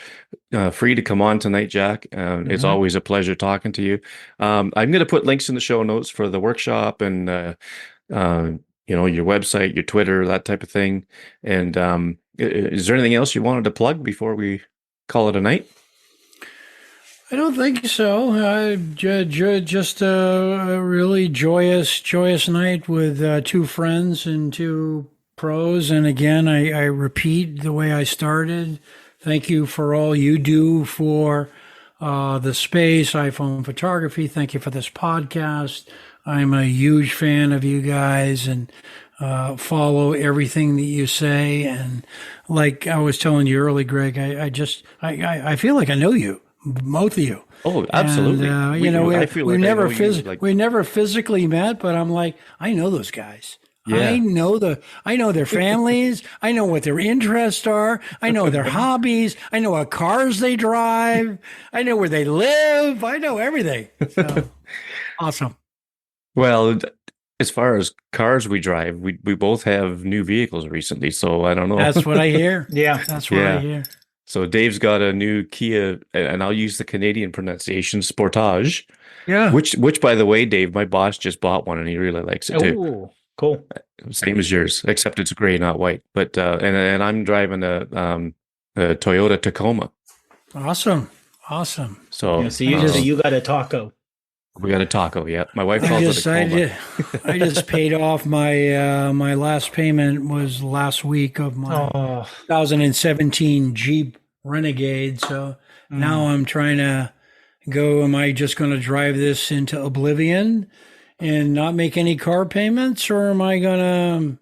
free to come on tonight, Jack. It's always a pleasure talking to you. I'm going to put links in the show notes for the workshop and your website, your Twitter, that type of thing. And is there anything else you wanted to plug before we call it a night? I don't think so. Just a really joyous night with two friends and two pros. And again, I repeat the way I started. Thank you for all you do for the space, iPhone photography. Thank you for this podcast. I'm a huge fan of you guys and follow everything that you say. And like I was telling you early, Greg, I feel like I know you. Both of you. Oh, absolutely. And, we never physically met, but I'm like, I know those guys. Yeah. I know their families. I know what their interests are. I know their hobbies. I know what cars they drive. I know where they live. I know everything. So, awesome. Well, as far as cars we drive, we both have new vehicles recently, so I don't know. That's what I hear. Yeah, that's what I hear. So Dave's got a new Kia, and I'll use the Canadian pronunciation, Sportage. Yeah. Which, by the way, Dave, my boss just bought one, and he really likes it too. Oh, cool. Same as yours, except it's gray, not white. But and I'm driving a Toyota Tacoma. Awesome. So you got a taco. We got a taco. Yeah, my wife calls it a coma. I just paid off my my last payment was last week of my 2017 Jeep Renegade. So now I'm trying to go. Am I just going to drive this into oblivion and not make any car payments, or am I going to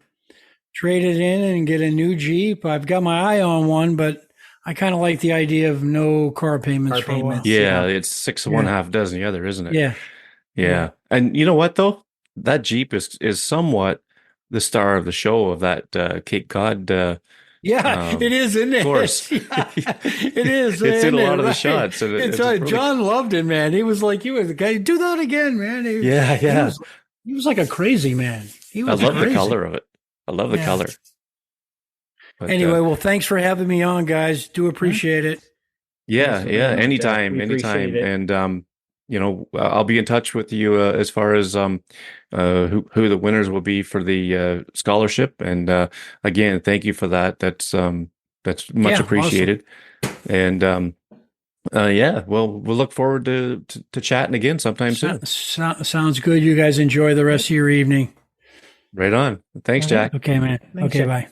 trade it in and get a new Jeep? I've got my eye on one, but I kind of like the idea of no car payments for a while. Yeah, it's 6 of one, half dozen the other, isn't it? Yeah. And you know what though? That Jeep is somewhat the star of the show of that Cape Cod. It is, isn't it? Course. It is. It's in a lot of the shots. And it's John loved it, man. He was like, "You were the guy. Do that again, man." He was like a crazy man. I love the color of it. I love the color. But, anyway, well, thanks for having me on, guys. Do appreciate it. Yeah. Anytime. And I'll be in touch with you as far as who the winners will be for the scholarship. And again, thank you for that. That's much appreciated. Awesome. And we'll look forward to chatting again sometime soon. Sounds good. You guys enjoy the rest of your evening. Right on. Thanks, Jack. Okay, man. Thanks, okay, Jack. Bye.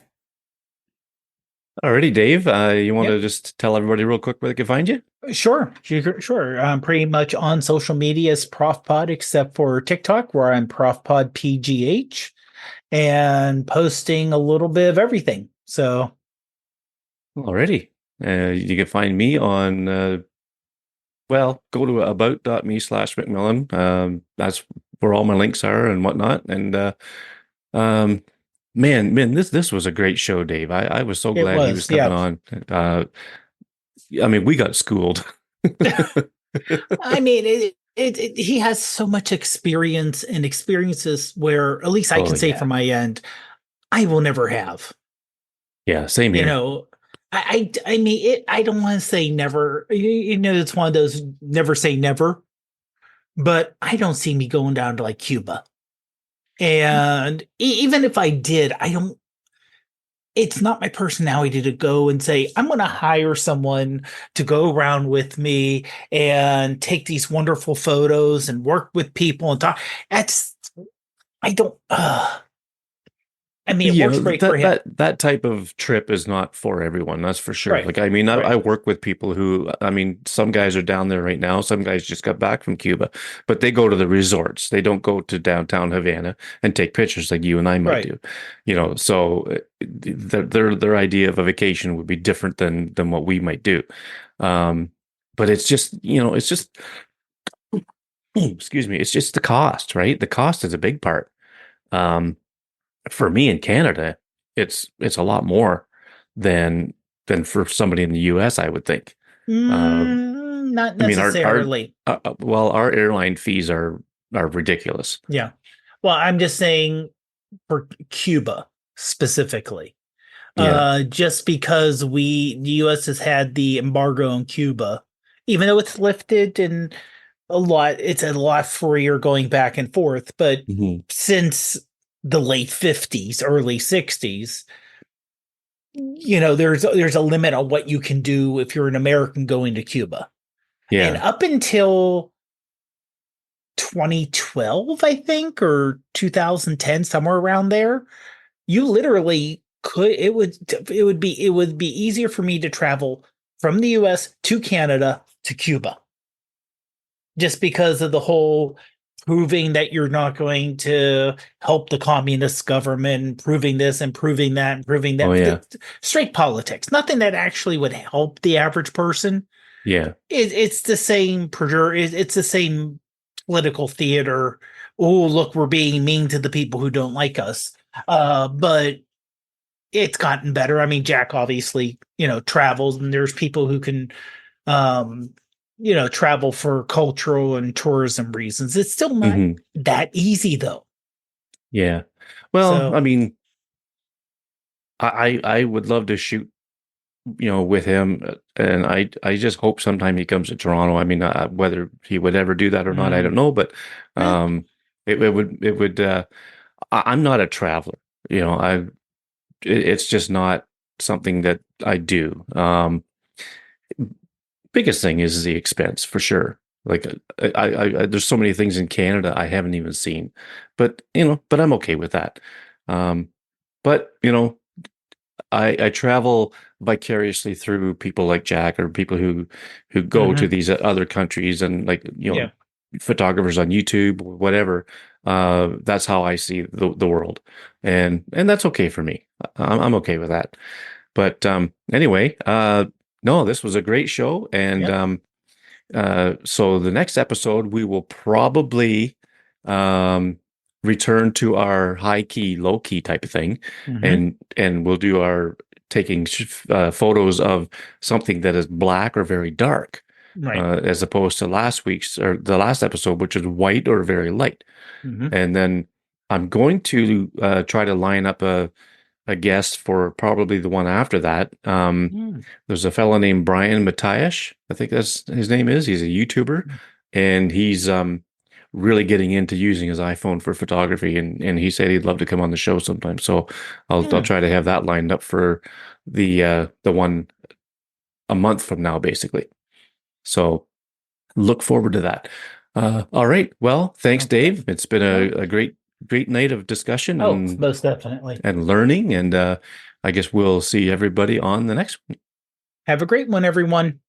Alrighty, Dave. You want to just tell everybody real quick where they can find you? Sure. I'm pretty much on social media as ProfPod, except for TikTok, where I'm ProfPodPGH, and posting a little bit of everything. So Alrighty. You can find me on, well, go to about.me/McMillan. That's where all my links are and whatnot. And um, man, this was a great show, Dave. I was so It glad he was was, coming yeah. on. I mean, we got schooled. I mean, he has so much experience and experiences where, at least I Oh can say yeah, from my end, I will never have. yeah. Same You here. know, I mean, I don't want to say never. You know, it's one of those never say never, but I don't see me going down to like Cuba. And even if I did, I don't. It's not my personality to go and say, I'm going to hire someone to go around with me and take these wonderful photos and work with people and talk. That's, I don't, I mean, it You works know, great for him. that type of trip is not for everyone, that's for sure. Right. Like, I mean, Right. I work with people who, I mean, some guys are down there right now, some guys just got back from Cuba, but they go to the resorts. They don't go to downtown Havana and take pictures like you and I might Right. do. You know, so their idea of a vacation would be different than what we might do. Um, but it's just, you know, it's just excuse me, it's just the cost, right? The cost is a big part. Um, for me in Canada, it's a lot more than for somebody in the US, I would think. Uh, Not I mean, necessarily. well, our airline fees are ridiculous. Yeah. Well, I'm just saying for Cuba specifically. Yeah. Just because the US has had the embargo on Cuba, even though it's lifted and it's a lot freer going back and forth, but Mhm. since the late 50s, early 60s, you know, there's a limit on what you can do if you're an American going to Cuba. And Yeah. up until 2012, I think, or 2010, somewhere around there, you literally could it would be easier for me to travel from the US to Canada to Cuba just because of the whole proving that you're not going to help the communist government, proving this and proving that and proving Oh that. yeah. Straight politics, nothing that actually would help the average person. Yeah. It's the same it's the same political theater. Oh, look, we're being mean to the people who don't like us. But it's gotten better. I mean, Jack obviously, you know, travels and there's people who can um you know, travel for cultural and tourism reasons. It's still not Hmm. that easy though. Yeah. Well, I So, mean, I would love to shoot, you know, with him, and I just hope sometime he comes to Toronto. I mean, whether he would ever do that or not, I don't mm, know, but eh, um, it would. I'm not a traveler, you know. It's just not something that I do. Biggest thing is the expense for sure. Like there's so many things in Canada I haven't even seen, but you know, but I'm okay with that. Um, but you know, I travel vicariously through people like Jack or people who go to mhm, these other countries and like you know yeah. photographers on YouTube or whatever. That's how I see the world, and that's okay for me. I'm okay with that. But anyway, no, this was a great show, and Yep. so the next episode we will probably um, return to our high key, low key type of thing, Mhm. and we'll do our taking photos of something that is black or very dark, Right. as opposed to last week's or the last episode, which is white or very light. Mhm. And then I'm going to try to line up a guest for probably the one after that. Mm. There's a fellow named Brian Matiash. I think that's his name is. He's a YouTuber, and he's really getting into using his iPhone for photography. And he said he'd love to come on the show sometime. So I'll Yeah. try to have that lined up for the one a month from now, basically. So look forward to that. All right. Well, thanks, Okay. Dave. It's been Oh, a great night of discussion oh, most definitely. and learning. And I guess we'll see everybody on the next one. Have a great one, everyone.